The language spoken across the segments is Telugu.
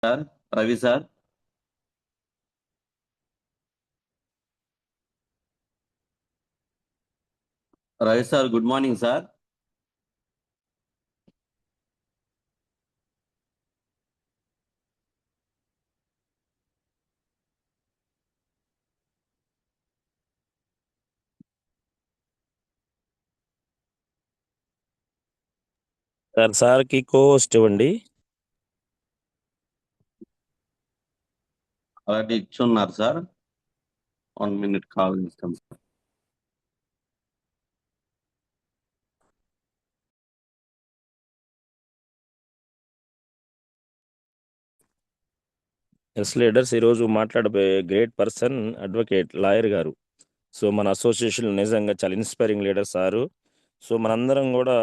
Sir Ravi sir Ravi sir good morning sir. సార్కి కో హోస్ట్ ఇవ్వండి. అలాంటి ఇచ్చున్నారు సార్. 1 minute కాల్ చేస్తాం సార్. ఎస్ లీడర్స్, ఈరోజు మాట్లాడబోయే గ్రేట్ పర్సన్ అడ్వకేట్ లాయర్ గారు. సో మన అసోసియేషన్ నిజంగా చాలా ఇన్స్పైరింగ్ లీడర్ సారు. సో మనందరం కూడా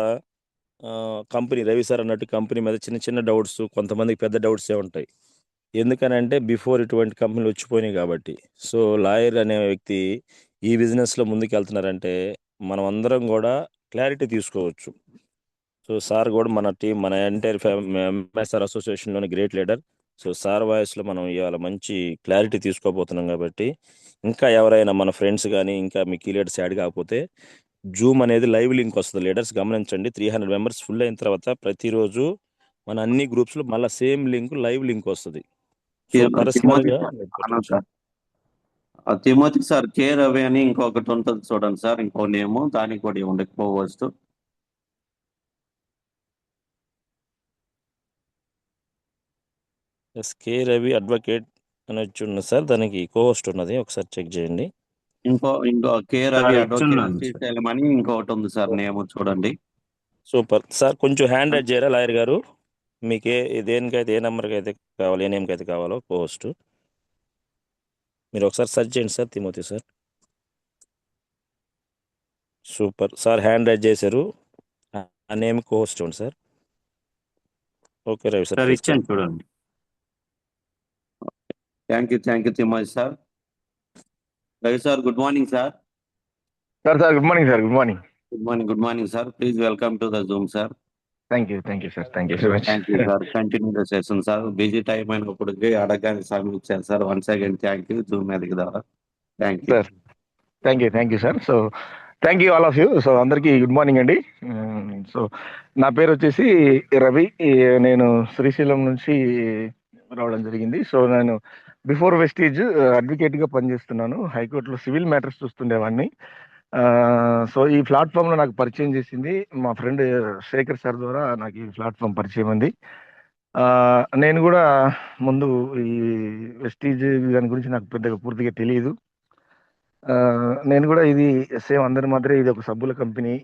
కంపెనీ రవి సార్ అన్నట్టు కంపెనీ మీద చిన్న చిన్న డౌట్స్, కొంతమందికి పెద్ద డౌట్సే ఉంటాయి. ఎందుకనంటే బిఫోర్ ఇటువంటి కంపెనీలు వచ్చిపోయినాయి కాబట్టి. సో లాయర్ అనే వ్యక్తి ఈ బిజినెస్లో ముందుకు వెళ్తున్నారంటే మనం అందరం కూడా క్లారిటీ తీసుకోవచ్చు. సో సార్ కూడా మన టీం, మన ఎంటైర్ ఎంఎస్ఆర్ అసోసియేషన్లోని గ్రేట్ లీడర్. సో సార్ వాయిస్లో మనం ఇవాళ మంచి క్లారిటీ తీసుకోబోతున్నాం కాబట్టి ఇంకా ఎవరైనా మన ఫ్రెండ్స్ కానీ ఇంకా మీ కీ లీడర్స్ యాడ్ కాకపోతే జూమ్ అనేది లైవ్ లింక్ వస్తుంది. లీడర్స్ గమనించండి, 300 మెంబర్స్ ఫుల్ అయిన తర్వాత ప్రతిరోజు మన అన్ని గ్రూప్స్లో మళ్ళీ సేమ్ లింక్, లైవ్ లింక్ వస్తుంది. సో తిమోతి పర్సనల్గా sir, Timothy sir K Ravi అని ఇంకొకటి ఉంటుంది చూడండి సార్, ఇంకో నేమ్ దానికి కూడా ఇవ్వండి పోస్ట్. కే రవి అడ్వకేట్ అని వచ్చి ఉన్నది సార్, దానికి కో హోస్ట్ ఉన్నది, ఒకసారి చెక్ చేయండి. ఇంకో కే రవి అడ్వకేట్ శ్రీశైలం అని ఇంకొకటి ఉంది సార్, నేమ్ చూడండి. సూపర్ సార్, కొంచెం హ్యాండ్ రైజ్ చేయరా లాయర్ గారు? మీకు దేనికైతే, ఏ నెంబర్కి అయితే కావాలి, ఏ నేమ్కి అయితే కావాలో పోస్ట్ మీరు ఒకసారి సెర్చ్ చేయండి sir. Timothy sir. Super sir, hand raise చేశారు. ఆ నేమ్ హోస్ట్ ఇవ్వండి సార్. ఓకే రవి సార్, ఇచ్చాను చూడండి. Thank you Timothy sir. Ravi sir good morning sir. Sir good morning sir. Good morning. Good morning sir. Please welcome to the Zoom sir. Thank you sir. Thank you so much. Thank you sir. Continue the session sir. Busy time అయినప్పటికీ అడగడానికి సమయం ఇచ్చారు sir. Once again thank you Zoom మీదకి ద్వారా. Thank you sir. Thank you sir. So thank you all of you. So అందరికీ గుడ్ మార్నింగ్ అండి. సో నా పేరు వచ్చేసి రవి. నేను శ్రీశైలం నుంచి రావడం జరిగింది. సో నేను బిఫోర్ వెస్టీజ్ అడ్వకేట్గా పనిచేస్తున్నాను. హైకోర్టులో సివిల్ మ్యాటర్స్ చూస్తుండేవాడిని. సో ఈ ప్లాట్ఫామ్లో నాకు పరిచయం చేసింది మా ఫ్రెండ్ శేఖర్ సార్ ద్వారా. నాకు ఈ ప్లాట్ఫామ్ పరిచయం ఉంది. నేను కూడా ముందు ఈ వెస్టీజ్ దాని గురించి నాకు పెద్దగా పూర్తిగా తెలియదు. నేను కూడా ఇది సేమ్ అందరి మాదిరి ఇది ఒక సబ్బుల కంపెనీ,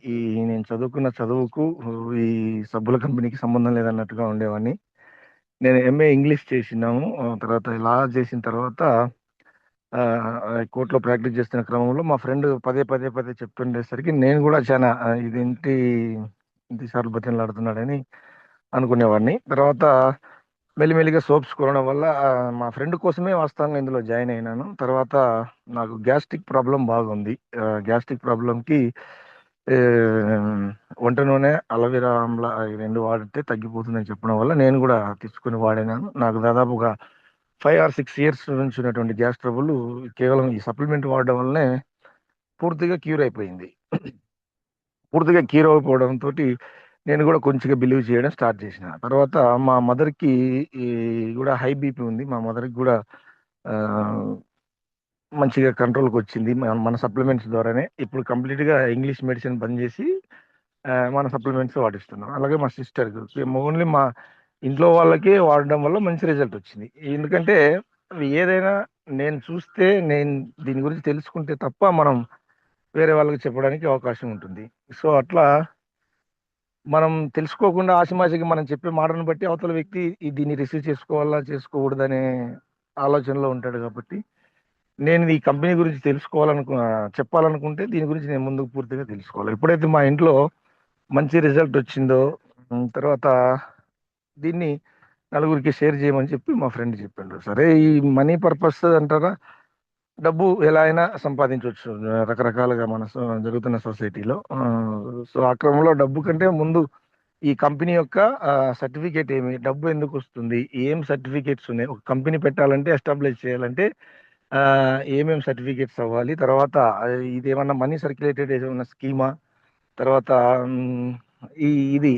నేను చదువుకున్న చదువుకు ఈ సబ్బుల కంపెనీకి సంబంధం లేదన్నట్టుగా ఉండేవాడిని. నేను ఎంఏ ఇంగ్లీష్ చేసినాము. తర్వాత లా చేసిన తర్వాత కోర్టులో ప్రాక్టీస్ చేస్తున్న క్రమంలో మా ఫ్రెండ్ పదే చెప్తుండేసరికి నేను కూడా చాలా ఇదేంటి ఇంటిసార్లు బతిలాడుతున్నాడని అనుకునేవాడిని. తర్వాత మెల్లిమెల్లిగా సోప్స్ కొనడం వల్ల మా ఫ్రెండ్ కోసమే వాస్తవంగా ఇందులో జాయిన్ అయినాను. తర్వాత నాకు గ్యాస్ట్రిక్ ప్రాబ్లం బాగుంది. గ్యాస్ట్రిక్ ప్రాబ్లంకి వంట నూనె, అలోవెరా ఆమ్లా ఈ 2 వాడితే తగ్గిపోతుందని చెప్పడం వల్ల నేను కూడా తీసుకుని వాడినాను. నాకు దాదాపుగా 5 or 6 ఇయర్స్ నుంచి ఉన్నటువంటి గ్యాస్ ట్రబుల్ కేవలం ఈ సప్లిమెంట్ వాడడం వల్లనే పూర్తిగా క్యూర్ అయిపోయింది. పూర్తిగా క్యూర్ అయిపోవడంతో నేను కూడా కొంచెంగా బిలీవ్ చేయడం స్టార్ట్ చేసిన. తర్వాత మా మదర్కి ఈ కూడా హై బీపీ ఉంది. మా మదర్కి కూడా మంచిగా కంట్రోల్కి వచ్చింది మన సప్లిమెంట్స్ ద్వారానే. ఇప్పుడు కంప్లీట్గా ఇంగ్లీష్ మెడిసిన్ బంద్ చేసి మన సప్లిమెంట్స్ వాడిస్తున్నాం. అలాగే మా సిస్టర్కి, ఓన్లీ మా ఇంట్లో వాళ్ళకే వాడడం వల్ల మంచి రిజల్ట్ వచ్చింది. ఎందుకంటే ఏదైనా నేను చూస్తే, నేను దీని గురించి తెలుసుకుంటే తప్ప మనం వేరే వాళ్ళకి చెప్పడానికి అవకాశం ఉంటుంది. సో అట్లా మనం తెలుసుకోకుండా ఆషిమాషికి మనం చెప్పే మాటను బట్టి అవతల వ్యక్తి దీన్ని రిసీవ్ చేసుకోవాలా చేసుకోకూడదనే ఆలోచనలో ఉంటాడు. కాబట్టి నేను ఈ కంపెనీ గురించి చెప్పాలనుకుంటే దీని గురించి నేను ముందుకు పూర్తిగా తెలుసుకోవాలి. ఎప్పుడైతే మా ఇంట్లో మంచి రిజల్ట్ వచ్చిందో తర్వాత దీన్ని నలుగురికి షేర్ చేయమని చెప్పి మా ఫ్రెండ్ చెప్పిండు. సరే, ఈ మనీ పర్పస్ అంటారా, డబ్బు ఎలా అయినా సంపాదించవచ్చు రకరకాలుగా మన జరుగుతున్న సొసైటీలో. సో ఆ క్రమంలో డబ్బు కంటే ముందు ఈ కంపెనీ యొక్క సర్టిఫికేట్ ఏమి, డబ్బు ఎందుకు వస్తుంది, ఏం సర్టిఫికేట్స్ ఉన్నాయి, ఒక కంపెనీ పెట్టాలంటే ఎస్టాబ్లిష్ చేయాలంటే ఏమేం సర్టిఫికేట్స్ అవ్వాలి, తర్వాత ఇది ఏమన్నా మనీ సర్క్యులేటెడ్ ఏమన్నా స్కీమా, తర్వాత మ్, ఈ ఇది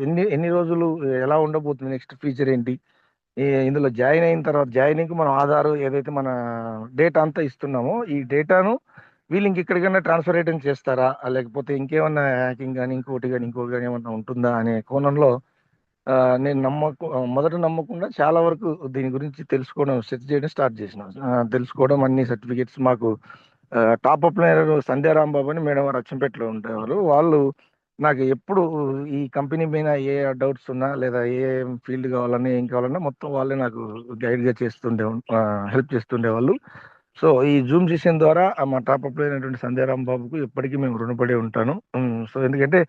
ఎన్ని ఎన్ని రోజులు ఎలా ఉండబోతుంది, నెక్స్ట్ ఫీచర్ ఏంటి, ఇందులో జాయిన్ అయిన తర్వాత జాయినింగ్ మనం ఆధార్ ఏదైతే మన డేటా అంతా ఇస్తున్నామో ఈ డేటాను వీళ్ళు ఇంకెక్కడికైనా ట్రాన్స్ఫర్ రిటర్న్ చేస్తారా, లేకపోతే ఇంకేమన్నా హ్యాకింగ్ కానీ ఇంకోటి కానీ ఏమన్నా ఉంటుందా అనే కోణంలో నేను మొదట నమ్మకుండా చాలా వరకు దీని గురించి తెలుసుకోవడం సెర్చ్ చేయడం స్టార్ట్ చేసిన, తెలుసుకోవడం అన్ని సర్టిఫికేట్స్ మాకు టాప్ అప్ లైనర్ సంధ్యారాం బాబు అని మేడం వారు అచ్చంపేటలో ఉండేవారు. వాళ్ళు నాకు ఎప్పుడు ఈ కంపెనీ మీద ఏ డౌట్స్ ఉన్నా లేదా ఏ ఫీల్డ్ కావాలన్నా ఏం కావాలన్నా మొత్తం వాళ్ళే నాకు గైడ్గా హెల్ప్ చేస్తుండేవాళ్ళు. సో ఈ జూమ్ సెషన్ ద్వారా మా టాప్ అప్ అయినటువంటి సంధ్యారాం బాబుకు ఎప్పటికీ మేము రుణపడి ఉంటాను. సో ఎందుకంటే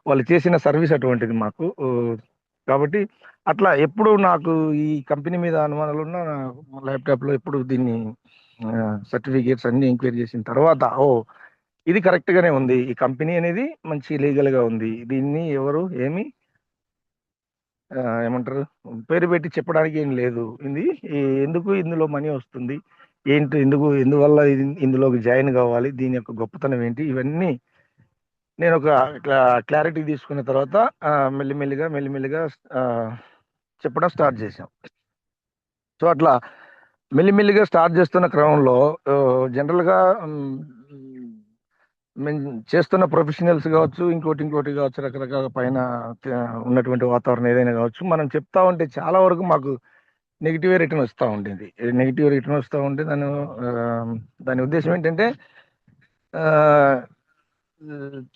వాళ్ళు చేసిన సర్వీస్ అటువంటిది మాకు. కాబట్టి అట్లా ఎప్పుడు నాకు ఈ కంపెనీ మీద అనుమానాలు ఉన్న ల్యాప్టాప్లో ఎప్పుడు దీన్ని సర్టిఫికేట్స్ అన్ని ఎంక్వైరీ చేసిన తర్వాత ఇది కరెక్ట్ గానే ఉంది, ఈ కంపెనీ అనేది మంచి లీగల్ గా ఉంది, దీన్ని ఎవరు ఏమి ఏమంటారు పేరు పెట్టి చెప్పడానికి ఏం లేదు, ఇది ఎందుకు ఇందులో మనీ వస్తుంది ఏంటి, ఎందువల్ల ఇందులోకి జాయిన్ కావాలి, దీని యొక్క గొప్పతనం ఏంటి, ఇవన్నీ నేను ఒక క్లారిటీ తీసుకున్న తర్వాత మెల్లిమెల్లిగా చెప్పడం స్టార్ట్ చేశాం. సో అట్లా మెల్లిమెల్లిగా స్టార్ట్ చేస్తున్న క్రమంలో జనరల్గా మేము చేస్తున్న ప్రొఫెషనల్స్ కావచ్చు, ఇంకోటి కావచ్చు, రకరకాల పైన ఉన్నటువంటి వాతావరణం ఏదైనా కావచ్చు, మనం చెప్తా ఉంటే చాలా వరకు మాకు నెగిటివ్ రిటర్న్ వస్తూ ఉండేది. నెగిటివ్ రిటర్న్ వస్తూ ఉంటే దాని ఉద్దేశం ఏంటంటే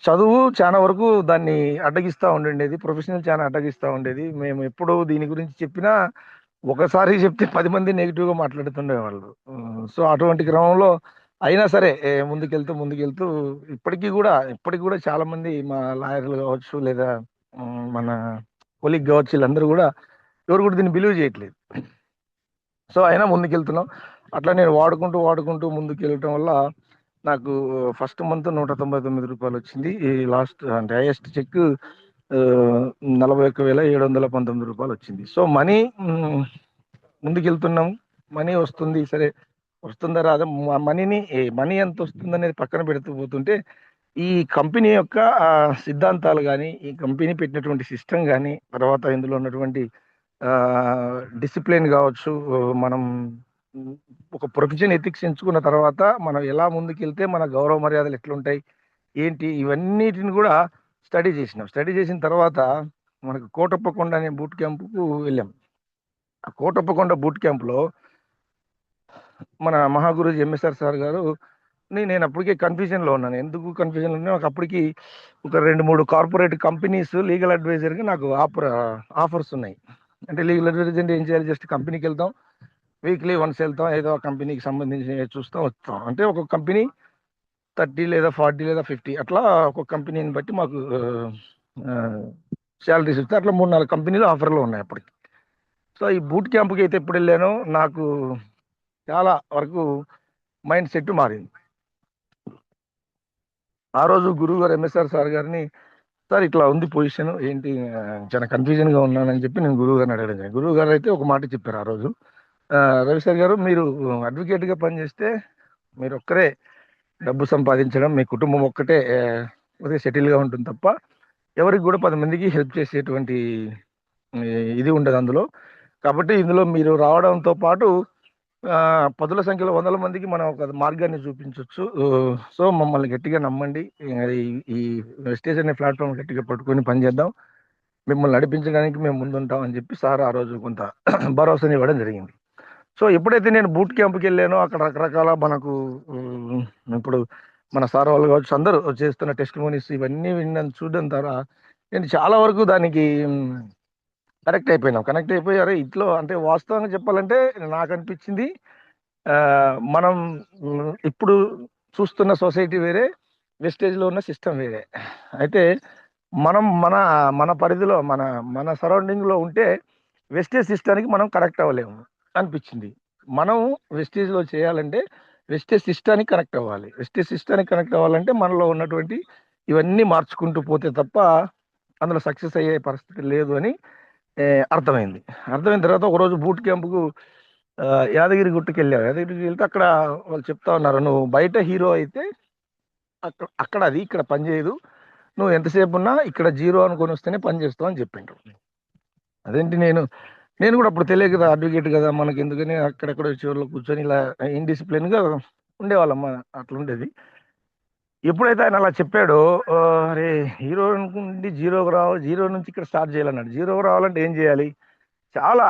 చదువు చాలా వరకు దాన్ని అడ్డగిస్తూ ఉండేది, ప్రొఫెషనల్ చాలా అడ్డగిస్తూ ఉండేది. మేము ఎప్పుడు దీని గురించి చెప్పినా ఒకసారి చెప్తే 10 మంది నెగిటివ్గా మాట్లాడుతుండేవాళ్ళు. సో అటువంటి క్రమంలో అయినా సరే ముందుకెళ్తూ ఇప్పటికీ కూడా చాలా మంది మా లాయర్లు కావచ్చు లేదా మన కొలీగ్ కావచ్చు, వీళ్ళందరూ కూడా ఎవరు కూడా దీన్ని బిలీవ్ చేయట్లేదు. సో అయినా ముందుకెళ్తున్నాం. అట్లా నేను వాడుకుంటూ ముందుకెళ్ళటం వల్ల నాకు ఫస్ట్ మంత్ 199 రూపాయలు వచ్చింది. ఈ లాస్ట్ అంటే హైయెస్ట్ చెక్ 41,719 రూపాయలు వచ్చింది. సో మనీ ముందుకెళ్తున్నాం, మనీ వస్తుంది, సరే వస్తుందా రాదా, మనీ ఎంత వస్తుంది అనేది పక్కన పెడుతూ పోతుంటే ఈ కంపెనీ యొక్క సిద్ధాంతాలు కానీ, ఈ కంపెనీ పెట్టినటువంటి సిస్టమ్ కానీ, తర్వాత ఇందులో ఉన్నటువంటి డిసిప్లిన్ కావచ్చు, మనం ఒక ప్రొఫెషన్ ఎథిక్స్ ఎంచుకున్న తర్వాత మనం ఎలా ముందుకెళ్తే మన గౌరవ మర్యాదలు ఎట్లుంటాయి ఏంటి, ఇవన్నిటిని కూడా స్టడీ చేసిన తర్వాత మనకు కోటప్పకొండ అనే బూట్ క్యాంపుకు వెళ్ళాం. ఆ కోటప్పకొండ బూట్ క్యాంప్లో మన మహాగురుజీ ఎంఎస్ఆర్ సార్ గారు, నేను అప్పటికే కన్ఫ్యూజన్లో ఉన్నాను. ఎందుకు కన్ఫ్యూజన్లో ఉన్నా, నాకు అప్పటికి ఒక 2-3 కార్పొరేట్ కంపెనీస్ లీగల్ అడ్వైజర్గా నాకు ఆఫర్స్ ఉన్నాయి. అంటే లీగల్ అడ్వైజర్ అంటే ఏం చేయాలి, జస్ట్ కంపెనీకి వెళ్తాం, వీక్లీ వన్స్ వెళ్తాం, ఏదో కంపెనీకి సంబంధించి చూస్తాం వస్తాం. అంటే ఒక కంపెనీ 30 లేదా 40 లేదా 50 అట్లా ఒక కంపెనీని బట్టి మాకు శాలరీస్ ఇస్తే అట్లా 3-4 కంపెనీలు ఆఫర్లో ఉన్నాయి అప్పటికి. సో ఈ బూట్ క్యాంప్కి అయితే ఎప్పుడు వెళ్ళానో నాకు చాలా వరకు మైండ్ సెట్ మారింది. ఆ రోజు గురువు గారు ఎంఎస్ఆర్ సార్ గారిని, సార్ ఇట్లా ఉంది పొజిషన్ ఏంటి, చాలా కన్ఫ్యూజన్గా ఉన్నానని చెప్పి నేను గురువు గారిని అడగడం. గురువు గారు అయితే ఒక మాట చెప్పారు ఆ రోజు, రవి సార్ గారు మీరు అడ్వకేట్గా పనిచేస్తే మీరు ఒక్కరే డబ్బు సంపాదించడం, మీ కుటుంబం ఒక్కటే సెటిల్గా ఉంటుంది తప్ప ఎవరికి కూడా 10 మందికి హెల్ప్ చేసేటువంటి ఇది ఉండదు అందులో. కాబట్టి ఇందులో మీరు రావడంతో పాటు పదుల సంఖ్యలో 100 మందికి మనం ఒక మార్గాన్ని చూపించవచ్చు. సో మమ్మల్ని గట్టిగా నమ్మండి, ఈ వెస్టేజ్ అనే ప్లాట్ఫామ్ గట్టిగా పట్టుకొని పనిచేద్దాం, మిమ్మల్ని నడిపించడానికి మేము ముందుంటాం అని చెప్పి సార్ ఆ రోజు కొంత భరోసాని ఇవ్వడం జరిగింది. సో ఎప్పుడైతే నేను బూట్ క్యాంప్కి వెళ్ళానో అక్కడ రకరకాల మనకు ఇప్పుడు మన సార్ వాళ్ళు కావచ్చు అందరూ చేస్తున్న టెస్టిమోనీస్ ఇవన్నీ చూడడం ద్వారా నేను చాలా వరకు దానికి కనెక్ట్ అయిపోయి అరే ఇట్లో అంటే వాస్తవంగా చెప్పాలంటే నాకు అనిపించింది, మనం ఇప్పుడు చూస్తున్న సొసైటీ వేరే, వెస్టేజ్లో ఉన్న సిస్టమ్ వేరే. అయితే మనం మన పరిధిలో మన సరౌండింగ్లో ఉంటే వెస్టేజ్ సిస్టానికి మనం కనెక్ట్ అవ్వలేము అనిపించింది. మనం వెస్టేజ్లో చేయాలంటే వెస్టేజ్ సిస్టానికి కనెక్ట్ అవ్వాలి. వెస్టేజ్ సిస్టానికి కనెక్ట్ అవ్వాలంటే మనలో ఉన్నటువంటి ఇవన్నీ మార్చుకుంటూ పోతే తప్ప అందులో సక్సెస్ అయ్యే పరిస్థితి లేదు అని అర్థమైంది. అర్థమైన తర్వాత ఒకరోజు బూట్ క్యాంప్కు యాదగిరి గుట్టకి వెళ్ళాం. యాదగిరికి వెళ్తే అక్కడ వాళ్ళు చెప్తా ఉన్నారు, నువ్వు బయట హీరో అయితే అక్కడ అక్కడ అది ఇక్కడ పని చేయదు, నువ్వు ఎంతసేపు ఉన్నా ఇక్కడ జీరో అనుకొని వస్తేనే పని చేస్తావు అని చెప్పిండ్రు. అదేంటి నేను కూడా అప్పుడు తెలియదు కదా, అడ్వకేట్ కదా, మనకి ఎందుకని అక్కడెక్కడ చివరిలో కూర్చొని ఇలా ఇండిసిప్లిన్గా ఉండేవాళ్ళం, అట్లుండేది. ఎప్పుడైతే ఆయన అలా చెప్పాడో అరే హీరో నుండి జీరోకి జీరో నుంచి ఇక్కడ స్టార్ట్ చేయాలన్నాడు. జీరోకి రావాలంటే ఏం చేయాలి, చాలా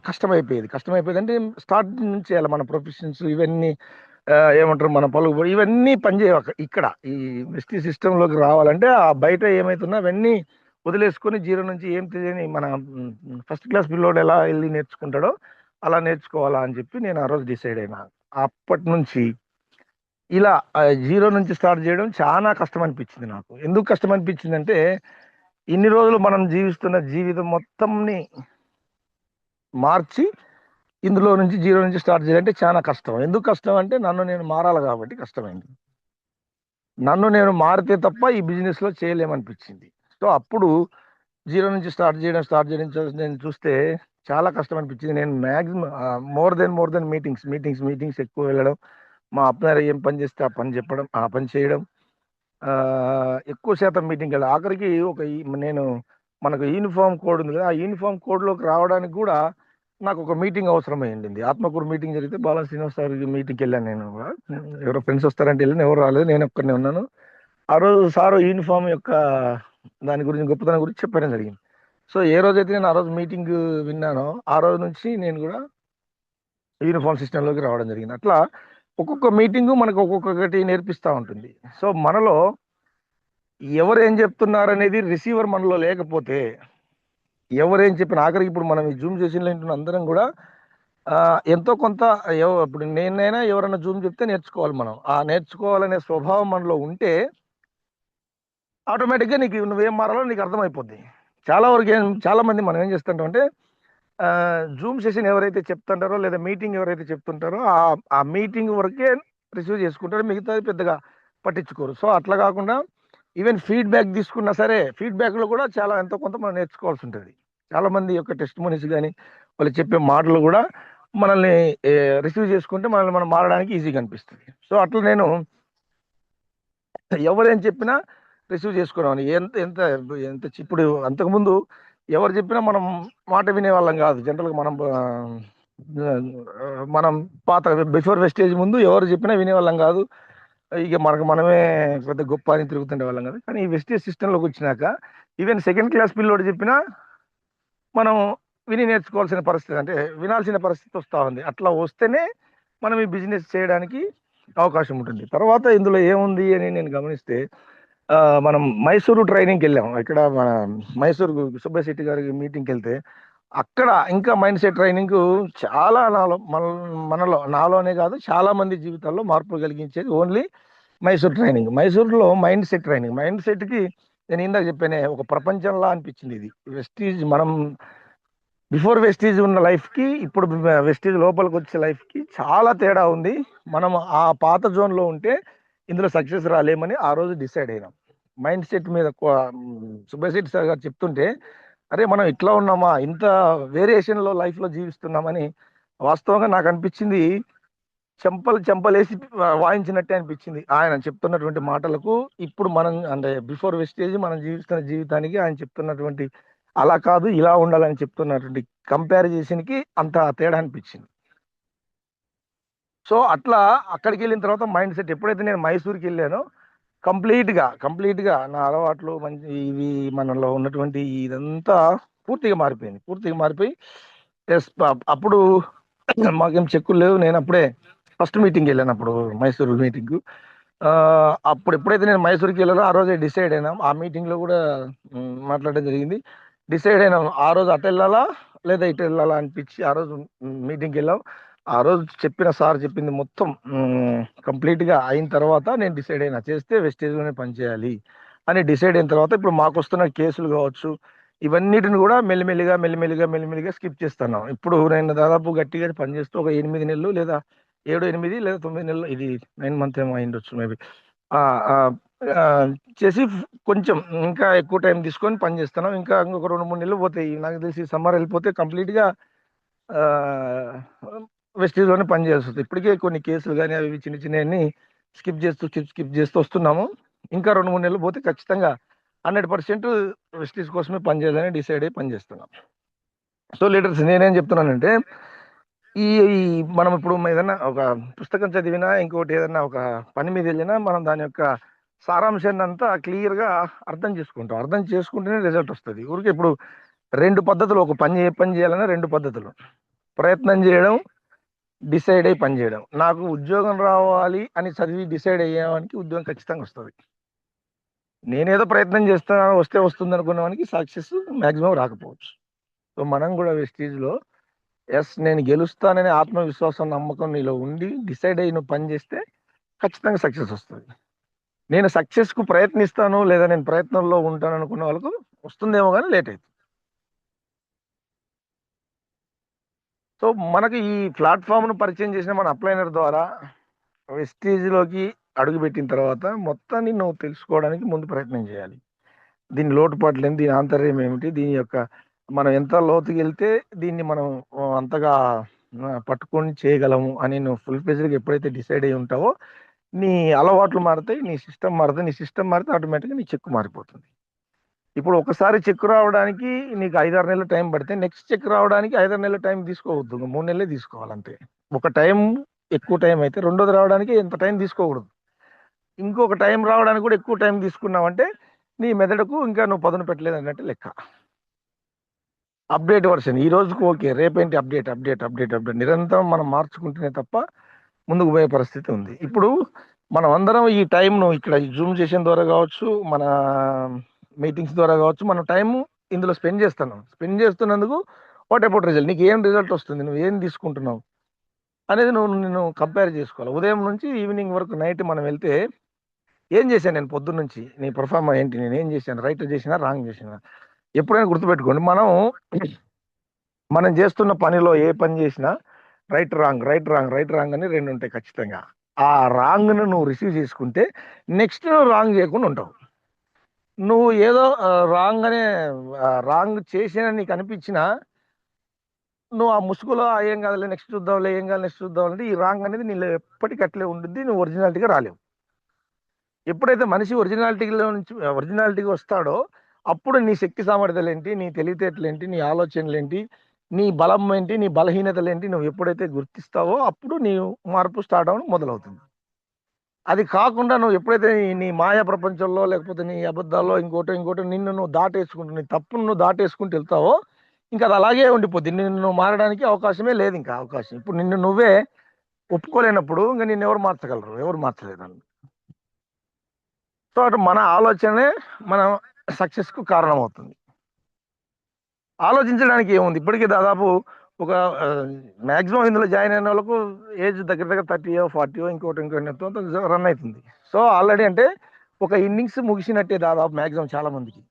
కష్టమైపోయేది అంటే స్టార్ట్ నుంచి చేయాలి. మన ప్రొఫెషన్స్ ఇవన్నీ ఏమంటారు, మన పలుకుబడి ఇవన్నీ పనిచేయవు ఇక్కడ ఈ వెస్టీ సిస్టంలోకి రావాలంటే ఆ బయట ఏమైతున్నా అవన్నీ వదిలేసుకొని జీరో నుంచి ఏం తెలియని మన ఫస్ట్ క్లాస్ పిల్లోడు ఎలా వెళ్ళి నేర్చుకుంటాడో అలా నేర్చుకోవాలా అని చెప్పి నేను ఆ రోజు డిసైడ్ అయినా. అప్పటి నుంచి ఇలా జీరో నుంచి స్టార్ట్ చేయడం చాలా కష్టం అనిపించింది నాకు. ఎందుకు కష్టం అనిపించింది అంటే ఇన్ని రోజులు మనం జీవిస్తున్న జీవితం మొత్తంని మార్చి ఇందులో నుంచి జీరో నుంచి స్టార్ట్ చేయాలంటే చాలా కష్టం. ఎందుకు కష్టం అంటే నన్ను నేను మారాలి కాబట్టి కష్టమైంది. నన్ను నేను మారితే తప్ప ఈ బిజినెస్లో చేయలేమనిపించింది. సో అప్పుడు జీరో నుంచి స్టార్ట్ చేయడం నేను చూస్తే చాలా కష్టం అనిపించింది. నేను మ్యాక్సిమం మోర్ దెన్ మీటింగ్స్ ఎక్కువ వెళ్ళడం, మా అప్లైనర్ ఏం పని చేస్తే ఆ పని చెప్పడం, ఆ పని చేయడం, ఎక్కువ శాతం మీటింగ్కి వెళ్ళాలి. ఆఖరికి నేను మనకు యూనిఫామ్ కోడ్ ఉంది కదా, ఆ యూనిఫామ్ కోడ్లోకి రావడానికి కూడా నాకు ఒక మీటింగ్ అవసరమైంది. ఆత్మకూరు మీటింగ్ జరిగితే బాలా శ్రీనివాస్ సార్ మీటింగ్కి వెళ్ళాను. నేను కూడా ఎవరో ఫ్రెండ్స్ వస్తారంటే వెళ్ళాను, ఎవరు రాలేదు, నేను ఒక్కనే ఉన్నాను. ఆ రోజు సారు యూనిఫామ్ యొక్క దాని గురించి గొప్పతనం గురించి చెప్పడం జరిగింది. సో ఏ రోజైతే నేను ఆ రోజు మీటింగ్ విన్నానో ఆ రోజు నుంచి నేను కూడా యూనిఫామ్ సిస్టంలోకి రావడం జరిగింది. అట్లా ఒక్కొక్క మీటింగు మనకు ఒక్కొక్కటి నేర్పిస్తూ ఉంటుంది. సో మనలో ఎవరు ఏం చెప్తున్నారు అనేది రిసీవర్ మనలో లేకపోతే ఎవరేం చెప్పిన ఆఖరికి ఇప్పుడు మనం ఈ జూమ్ సెషన్లో వింటున్న అందరం కూడా ఎంతో కొంత ఇప్పుడు నేనైనా ఎవరైనా జూమ్ చెప్తే నేర్చుకోవాలి. మనం ఆ నేర్చుకోవాలనే స్వభావం మనలో ఉంటే ఆటోమేటిక్గా నువ్వేం మారాలో నీకు అర్థమైపోద్ది. చాలా మంది మనం ఏం చేస్తుంటాం అంటే జూమ్ సెషన్ ఎవరైతే చెప్తుంటారో లేదా మీటింగ్ ఎవరైతే చెప్తుంటారో ఆ మీటింగ్ వరకే రిసీవ్ చేసుకుంటారో, మిగతాది పెద్దగా పట్టించుకోరు. సో అట్లా కాకుండా ఈవెన్ ఫీడ్బ్యాక్ తీసుకున్నా సరే ఫీడ్బ్యాక్లో కూడా చాలా ఎంతో కొంత మనం నేర్చుకోవాల్సి ఉంటుంది. చాలా మంది యొక్క టెస్ట్ మనీస్ కానీ వాళ్ళు చెప్పే మాటలు కూడా మనల్ని రిసీవ్ చేసుకుంటే మనం మారడానికి ఈజీగా అనిపిస్తుంది. సో అట్లా నేను ఎవరేం చెప్పినా రిసీవ్ చేసుకున్నాను. ఎంత ఎంత ఎంత ఇప్పుడు అంతకుముందు ఎవరు చెప్పినా మనం మాట వినేవాళ్ళం కాదు. జనరల్గా మనం పాత బిఫోర్ వెస్టేజ్ ముందు ఎవరు చెప్పినా వినేవాళ్ళం కాదు. ఇక మనమే పెద్ద గొప్ప అని తిరుగుతుండే వాళ్ళం కదా. కానీ ఈ వెస్టేజ్ సిస్టంలోకి వచ్చినాక ఈవెన్ సెకండ్ క్లాస్ పిల్లోడు చెప్పినా మనం విని నేర్చుకోవాల్సిన పరిస్థితి, అంటే వినాల్సిన పరిస్థితి వస్తూ ఉంది. అట్లా వస్తేనే మనం ఈ బిజినెస్ చేయడానికి అవకాశం ఉంటుంది. తర్వాత ఇందులో ఏముంది అని నేను గమనిస్తే మనం మైసూరు ట్రైనింగ్కి వెళ్ళాం. ఇక్కడ మన మైసూరు సుబ్బయ్య శెట్టి గారి మీటింగ్కి వెళ్తే అక్కడ ఇంకా మైండ్ సెట్ ట్రైనింగ్ చాలా నాలోనే కాదు చాలా మంది జీవితాల్లో మార్పు కలిగించేది ఓన్లీ మైసూర్ ట్రైనింగ్. మైసూరులో మైండ్ సెట్ ట్రైనింగ్. మైండ్ సెట్కి నేను ఇందాక చెప్పానే ఒక ప్రపంచంలా అనిపించింది. ఇది వెస్టీజ్ మనం బిఫోర్ వెస్టీజ్ ఉన్న లైఫ్కి ఇప్పుడు వెస్టీజ్ లోపలికి వచ్చే లైఫ్కి చాలా తేడా ఉంది. మనం ఆ పాత జోన్లో ఉంటే ఇందులో సక్సెస్ రాలేమని ఆ రోజు డిసైడ్ అయినాం. మైండ్ సెట్ మీద సుబ్బయ్య శెట్టి సార్ గారు చెప్తుంటే అరే మనం ఇట్లా ఉన్నామా, ఇంత వేరియేషన్లో లైఫ్లో జీవిస్తున్నామని వాస్తవంగా నాకు అనిపించింది. చెంపలేసి వాయించినట్టే అనిపించింది ఆయన చెప్తున్నటువంటి మాటలకు. ఇప్పుడు మనం అంటే బిఫోర్ వెస్టేజ్ మనం జీవిస్తున్న జీవితానికి ఆయన చెప్తున్నటువంటి అలా కాదు ఇలా ఉండాలని చెప్తున్నటువంటి కంపారిజేషన్కి అంత తేడా అనిపించింది. సో అట్లా అక్కడికి వెళ్ళిన తర్వాత మైండ్ సెట్ ఎప్పుడైతే నేను మైసూర్కి వెళ్ళానో కంప్లీట్గా నా అలవాట్లు మంచి ఇవి మనలో ఉన్నటువంటి ఇదంతా పూర్తిగా మారిపోయి ఎస్ అప్పుడు మాకేం చెక్కులు లేవు. నేను అప్పుడే ఫస్ట్ మీటింగ్కి వెళ్ళాను, అప్పుడు మైసూరు మీటింగ్. అప్పుడు ఎప్పుడైతే నేను మైసూర్కి వెళ్ళానో ఆ రోజే డిసైడ్ అయినాం. ఆ మీటింగ్లో కూడా మాట్లాడడం జరిగింది. డిసైడ్ అయినాం ఆ రోజు అటు వెళ్ళాలా లేదా ఇటు వెళ్ళాలా అనిపించి ఆ రోజు మీటింగ్కి వెళ్ళాం. ఆ రోజు సార్ చెప్పింది మొత్తం కంప్లీట్గా అయిన తర్వాత నేను డిసైడ్ అయినా చేస్తే వెస్టేజ్లోనే పనిచేయాలి అని డిసైడ్ అయిన తర్వాత ఇప్పుడు మాకు వస్తున్న కేసులు కావచ్చు ఇవన్నిటిని కూడా మెల్లిమెల్లిగా స్కిప్ చేస్తున్నాం. ఇప్పుడు నేను దాదాపు గట్టిగా పనిచేస్తూ ఒక 8 నెలలు లేదా 7, 8 లేదా 9 నెలలు, ఇది 9 మంత్ ఏమో అయిండొచ్చు మేబీ. చేసి కొంచెం ఇంకా ఎక్కువ టైం తీసుకొని పని చేస్తున్నాం. ఇంకా ఇంకొక 2, 3 నెలలు పోతాయి. నాకు తెలిసి సమ్మర్ వెళ్ళిపోతే కంప్లీట్‌గా వెస్టీజ్‌లోనే పని చేయాల్సొస్తది. ఇప్పటికే కొన్ని కేసులు గాని అవి ఇవి చిన్న చిన్నయన్నీ స్కిప్ చేస్తూ వస్తున్నాము. ఇంకా 2, 3 నెలలు పోతే ఖచ్చితంగా 100% వెస్టీజ్ కోసమే పని చేయాలని డిసైడ్ అయ్యి పని చేస్తున్నాం. సో లీడర్స్ నేనేం చెప్తున్నానంటే ఈ ఈ మనం ఇప్పుడు ఏదన్నా ఒక పుస్తకం చదివినా, ఇంకోటి ఏదన్నా ఒక పని మీద వెళ్ళినా మనం దాని యొక్క సారాంశాన్ని అంతా క్లియర్‌గా అర్థం చేసుకుంటాం. అర్థం చేసుకుంటేనే రిజల్ట్ వస్తది. ఊరికే ఇప్పుడు 2 పద్ధతులు ఒక ఏ పని చేయాలన్నా 2 పద్ధతులు. ప్రయత్నం చేయడం, డిసైడ్ అయ్యి పని చేయడం. నాకు ఉద్యోగం రావాలి అని చదివి డిసైడ్ అయ్యేవానికి ఉద్యోగం ఖచ్చితంగా వస్తది. నేనేదో ప్రయత్నం చేస్తున్నాను వస్తే వస్తుందనుకున్న వానికి సక్సెస్ మాక్సిమం రాకపోవచ్చు. సో మనం కూడా వెస్టీజ్‌లో నేను గెలుస్తాననే ఆత్మవిశ్వాసం, నమ్మకం నీలో ఉండి డిసైడ్ అయ్యి నువ్వు పని చేస్తే ఖచ్చితంగా సక్సెస్ వస్తది. నేను సక్సెస్‌కు ప్రయత్నిస్తాను లేదా నేను ప్రయత్నంలో ఉంటాను అనుకున్న వాళ్ళకు వస్తుందేమో గానీ లేట్ అయితది. సో మనకు ఈ ప్లాట్‌ఫార్మ్‌ను పరిచయం చేసిన మన అప్లైనర్ ద్వారా వెస్టీజ్‌లోకి అడుగుపెట్టిన తర్వాత మొత్తాన్ని నువ్వు తెలుసుకోవడానికి ముందు ప్రయత్నం చేయాలి. దీని లోటుపాట్లేంటి? దీని ఆంతర్యం ఏమిటి? దీని యొక్క మనం ఎంత లోతుకెళ్తే దీన్ని మనం అంతగా పట్టుకొని చేయగలము అని నువ్వు ఫుల్ ఫ్లెడ్జ్డ్‌గా ఎప్పుడైతే డిసైడ్ అయ్యి ఉంటావో, నీ అలవాట్లు మారతాయి. నీ సిస్టమ్ మారతది. నీ సిస్టమ్ మారితే ఆటోమేటిక్‌గా నీ చెక్ మారిపోతుంది. ఇప్పుడు ఒకసారి చెక్ రావడానికి నీకు 5, 6 నెలలు టైం పడితే నెక్స్ట్ చెక్ రావడానికి 5, 6 నెలల టైం తీసుకోవద్దు. 3 నెలలే తీసుకోవాలంతే. ఒక టైం ఎక్కువ టైం అయితే రెండోది రావడానికి ఎంత టైం తీసుకోకూడదు. ఇంకొక టైం రావడానికి కూడా ఎక్కువ టైం తీసుకున్నావంటే నీ మెదడుకు ఇంకా నువ్వు పదును పెట్టలేదు అన్నట్టు లెక్క. అప్డేట్ వర్షన్ ఈ రోజుకి ఓకే. రేపేంటి అప్డేట్ నిరంతరం మనం మార్చుకుంటేనే తప్ప ముందుకు పోయే పరిస్థితి ఉంది. ఇప్పుడు మనం అందరం ఈ టైంను ఇక్కడ జూమ్ సెషన్ ద్వారా కావచ్చు, మన మీటింగ్స్ ద్వారా కావచ్చు, మనం టైం ఇందులో స్పెండ్ చేస్తున్నాం. స్పెండ్ చేస్తున్నందుకు వాట్ అబౌట్ రిజల్ట్? నీకు ఏం రిజల్ట్ వస్తుంది? నువ్వు ఏం తీసుకుంటున్నావు అనేది నిన్ను కంపేర్ చేసుకోవాలి. ఉదయం నుంచి ఈవినింగ్ వరకు నైట్ మనం వెళ్తే ఏం చేశాను నేను పొద్దున్నుంచి? నీ పెర్ఫార్మ్ ఏంటి? నేనేం చేశాను? రైట్ చేసినా, రాంగ్ చేసినా? ఎప్పుడైనా గుర్తుపెట్టుకోండి. మనం చేస్తున్న పనిలో ఏ పని చేసినా రైట్, రాంగ్ అని 2 ఉంటాయి ఖచ్చితంగా. ఆ రాంగ్‌ను నువ్వు రిసీవ్ చేసుకుంటే నెక్స్ట్ రాంగ్ చేయకుండా ఉంటావు. నువ్వు ఏదో రాంగ్ చేశానని నీకు అనిపించినా, నువ్వు ఆ ముసుగులో ఏం కాదులే నెక్స్ట్ చూద్దాంలే, ఏం కాదు నెక్స్ట్ చూద్దాం అంటే ఈ రాంగ్ అనేది నీలో ఎప్పటికీ అట్లే ఉండుద్ది. నువ్వు ఒరిజినాలిటీగా రాలేవు. ఎప్పుడైతే మనిషి ఒరిజినాలిటీగా వస్తాడో అప్పుడు నీ శక్తి సామర్థ్యాలేంటి, నీ తెలివితేటలేంటి, నీ ఆలోచనలేంటి, నీ బలం ఏంటి, నీ బలహీనతలేంటి నువ్వు ఎప్పుడైతే గుర్తిస్తావో అప్పుడు నీ మార్పు స్టార్ట్ అవ్వడం మొదలవుతుంది. అది కాకుండా నువ్వు ఎప్పుడైతే నీ మాయా ప్రపంచంలో లేకపోతే నీ అబద్ధాల్లో ఇంకోటో నిన్ను నువ్వు దాటేసుకుంటూ నీ తప్పును నువ్వు దాటేసుకుంటూ వెళ్తావో ఇంకా అది అలాగే ఉండిపోద్ది. నిన్ను నువ్వు మారడానికి అవకాశమే లేదు. ఇంకా అవకాశం ఇప్పుడు నిన్ను నువ్వే ఒప్పుకోలేనప్పుడు ఇంకా నిన్ను ఎవరు మార్చగలరు? ఎవరు మార్చలేరు. సో అటు మన ఆలోచనే మన సక్సెస్‌కు కారణమవుతుంది. ఆలోచించడానికి ఏముంది? ఇప్పటికి దాదాపు ఒక మాక్సిమం ఇందులో జాయిన్ అయిన వాళ్ళకు ఏజ్ దగ్గర 30 40 ఇంకోటి రన్ అవుతుంది. సో ఆల్రెడీ అంటే ఒక ఇన్నింగ్స్ ముగిసినట్టే దాదాపు మాక్సిమం చాలా మందికి.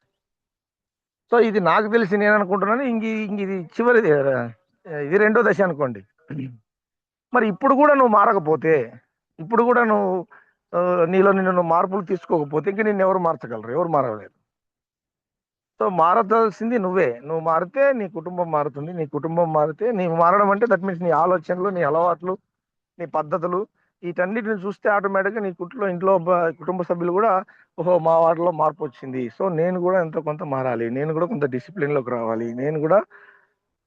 సో ఇది నాకు తెలిసి నేను అనుకుంటున్నాను ఇది చివరిది, ఇది రెండో దశ అనుకోండి. మరి ఇప్పుడు కూడా నువ్వు మారకపోతే, ఇప్పుడు కూడా నువ్వు నీలో నిన్ను మార్పులు తీసుకోకపోతే ఇంక నిన్ను ఎవరు మార్చగలరు? ఎవరు మారలేరు. సో మారవలసింది నువ్వే. నువ్వు మారితే నీ కుటుంబం మారుతుంది. నీ కుటుంబం మారితే నీవు మారడం అంటే దట్ మీన్స్ నీ ఆలోచనలు, నీ అలవాట్లు, నీ పద్ధతులు వీటన్నిటిని చూస్తే ఆటోమేటిక్‌గా నీ ఇంట్లో కుటుంబ సభ్యులు కూడా ఓహో! మా వాడిలో మార్పొచ్చింది. సో నేను కూడా ఎంతో కొంత మారాలి. నేను కూడా కొంత డిసిప్లిన్‌లోకి రావాలి. నేను కూడా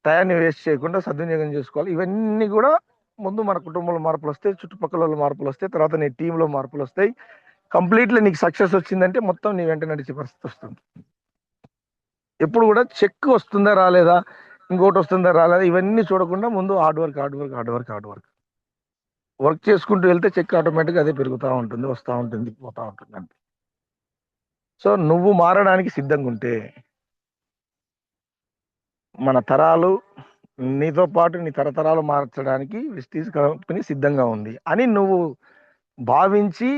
టయాన్ని వేస్ట్ చేయకుండా సద్వినియోగం చేసుకోవాలి. ఇవన్నీ కూడా ముందు మన కుటుంబంలో మార్పులొస్తాయి. చుట్టుపక్కలోళ్ళ మార్పులొస్తాయి. తర్వాత నీ టీమ్‌లో మార్పులొస్తాయి. కంప్లీట్‌లీ నీకు సక్సెస్ వచ్చిందంటే మొత్తం నీ వెంట నడిచే పరిస్థితి వస్తుంది. ఎప్పుడు కూడా చెక్ వస్తుందా? రాలేదా? ఇంకోటి వస్తుందా? రాలేదా? ఇవన్నీ చూడకుండా ముందు హార్డ్ వర్క్. వర్క్ చేసుకుంటూ వెళ్తే చెక్ ఆటోమేటిక్‌గా అదే పెరుగుతా ఉంటుంది. వస్తా ఉంటుంది. పోతా ఉంటుంది అంతే. సో నువ్వు మారడానికి సిద్ధంగుంటే మన తరాలు నీతో పాటు నీ తరతరాలు మార్చడానికి వెస్టీజ్ కంపెనీ సిద్ధంగా ఉంది అని నువ్వు భావించి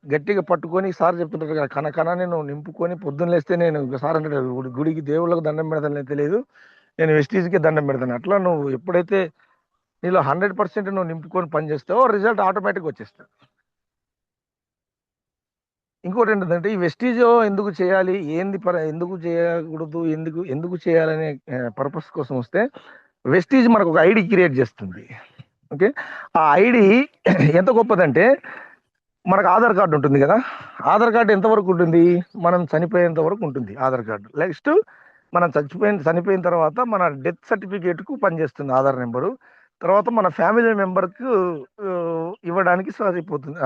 గట్టిగా పట్టుకొని సార్ చెప్తుంటారు కదా, కనకనాన్ని నువ్వు నింపుకొని పొద్దున్న లేస్తే నేను సార్ అంటాడు గుడికి దేవుళ్ళకి దండం పెడతాను తెలియదు, నేను వెస్టీజ్కి దండం పెడతాను. అట్లా నువ్వు ఎప్పుడైతే నీలో 100% నువ్వు నింపుకొని పని చేస్తావో రిజల్ట్ ఆటోమేటిక్గా వచ్చేస్తుంది. ఇంకోటి ఏంటంటే ఈ వెస్టీజ్ ఎందుకు చేయాలి, ఏంది ఎందుకు చేయకూడదు, ఎందుకు ఎందుకు చేయాలనే పర్పస్ కోసం వస్తే, వెస్టీజ్ మనకు ఒక ఐడి క్రియేట్ చేస్తుంది. ఓకే, ఆ ఐడి ఎంత గొప్పదంటే, మనకు ఆధార్ కార్డు ఉంటుంది కదా, ఆధార్ కార్డు ఎంతవరకు ఉంటుంది, మనం చనిపోయేంత వరకు ఉంటుంది ఆధార్ కార్డు. నెక్స్ట్ మనం చనిపోయిన తర్వాత మన డెత్ సర్టిఫికేట్కు పనిచేస్తుంది ఆధార్ నెంబరు. తర్వాత మన ఫ్యామిలీ మెంబర్కు ఇవ్వడానికి సరిపోతుంది,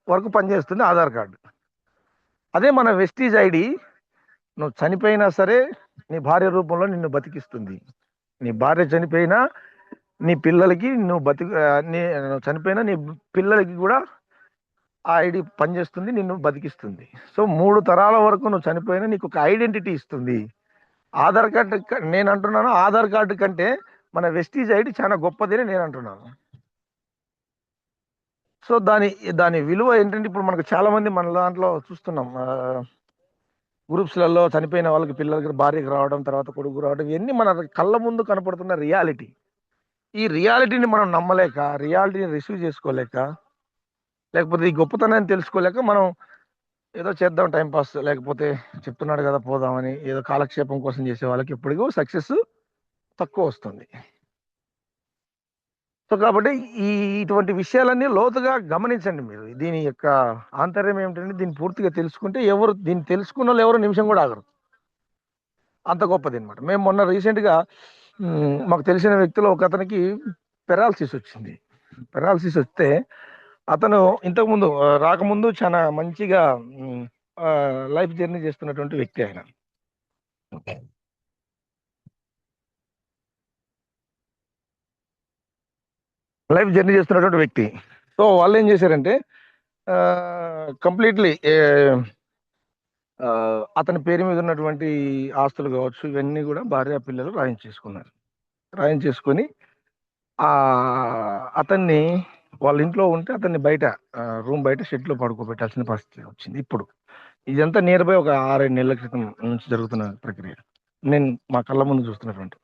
వరకు పనిచేస్తుంది ఆధార్ కార్డు. అదే మన వెస్టీజ్ ఐడి, నువ్వు చనిపోయినా సరే నీ భార్య రూపంలో నిన్ను బతికిస్తుంది. నీ భార్య చనిపోయినా నీ పిల్లలకి నువ్వు చనిపోయినా నీ పిల్లలకి కూడా ఆ ఐడి పనిచేస్తుంది, నిన్ను బతికిస్తుంది. సో 3 తరాల వరకు నువ్వు చనిపోయినా నీకు ఒక ఐడెంటిటీ ఇస్తుంది. ఆధార్ కార్డు నేను అంటున్నాను, ఆధార్ కార్డు కంటే మన వెస్టీజ్ ఐడి చాలా గొప్పది అని నేను అంటున్నాను. సో దాని విలువ ఏంటంటే, ఇప్పుడు మనకు చాలా మంది మన దాంట్లో చూస్తున్నాం, గ్రూప్స్లలో చనిపోయిన వాళ్ళకి పిల్లలకి భార్యకి రావడం, తర్వాత కొడుకు రావడం, ఇవన్నీ మన కళ్ళ ముందు కనపడుతున్న రియాలిటీ. ఈ రియాలిటీని మనం నమ్మలేక, రియాలిటీని రిసీవ్ చేసుకోలేక, లేకపోతే ఈ గొప్పతనాన్ని తెలుసుకోలేక మనం ఏదో చేద్దాం టైంపాస్, లేకపోతే చెప్తున్నాడు కదా పోదామని ఏదో కాలక్షేపం కోసం చేసే వాళ్ళకి ఎప్పటికో సక్సెస్ తక్కువ వస్తుంది. సో కాబట్టి ఇటువంటి విషయాలన్నీ లోతుగా గమనించండి మీరు. దీని యొక్క ఆంతర్యం ఏమిటంటే, దీన్ని పూర్తిగా తెలుసుకుంటే దీన్ని తెలుసుకున్న వాళ్ళు ఎవరు నిమిషం కూడా ఆగరు, అంత గొప్పది అనమాట. మేము మొన్న రీసెంట్గా మాకు తెలిసిన వ్యక్తిలో ఒక అతనికి పెరాలసిస్ వచ్చింది. పెరాలసిస్ వస్తే అతను ఇంతకుముందు రాకముందు చాలా మంచిగా లైఫ్ జర్నీ చేస్తున్నటువంటి వ్యక్తి ఆయన. లైఫ్ జర్నీ చేస్తున్నటువంటి వ్యక్తి. సో వాళ్ళు ఏం చేశారంటే, కంప్లీట్లీ అతని పేరు మీద ఉన్నటువంటి ఆస్తులు కావచ్చు, ఇవన్నీ కూడా భార్య పిల్లలు రాయించేసుకున్నారు. రాయించేసుకొని అతన్ని వాళ్ళ ఇంట్లో ఉంటే అతన్ని బయట రూమ్ బయట షెడ్లో పడుకోబెట్టాల్సిన పరిస్థితి వచ్చింది. ఇప్పుడు ఇదంతా నియర్ బై ఒక 6-7 నెలల క్రితం నుంచి జరుగుతున్న ప్రక్రియ. నేను మా కళ్ళ ముందు చూస్తున్నటువంటి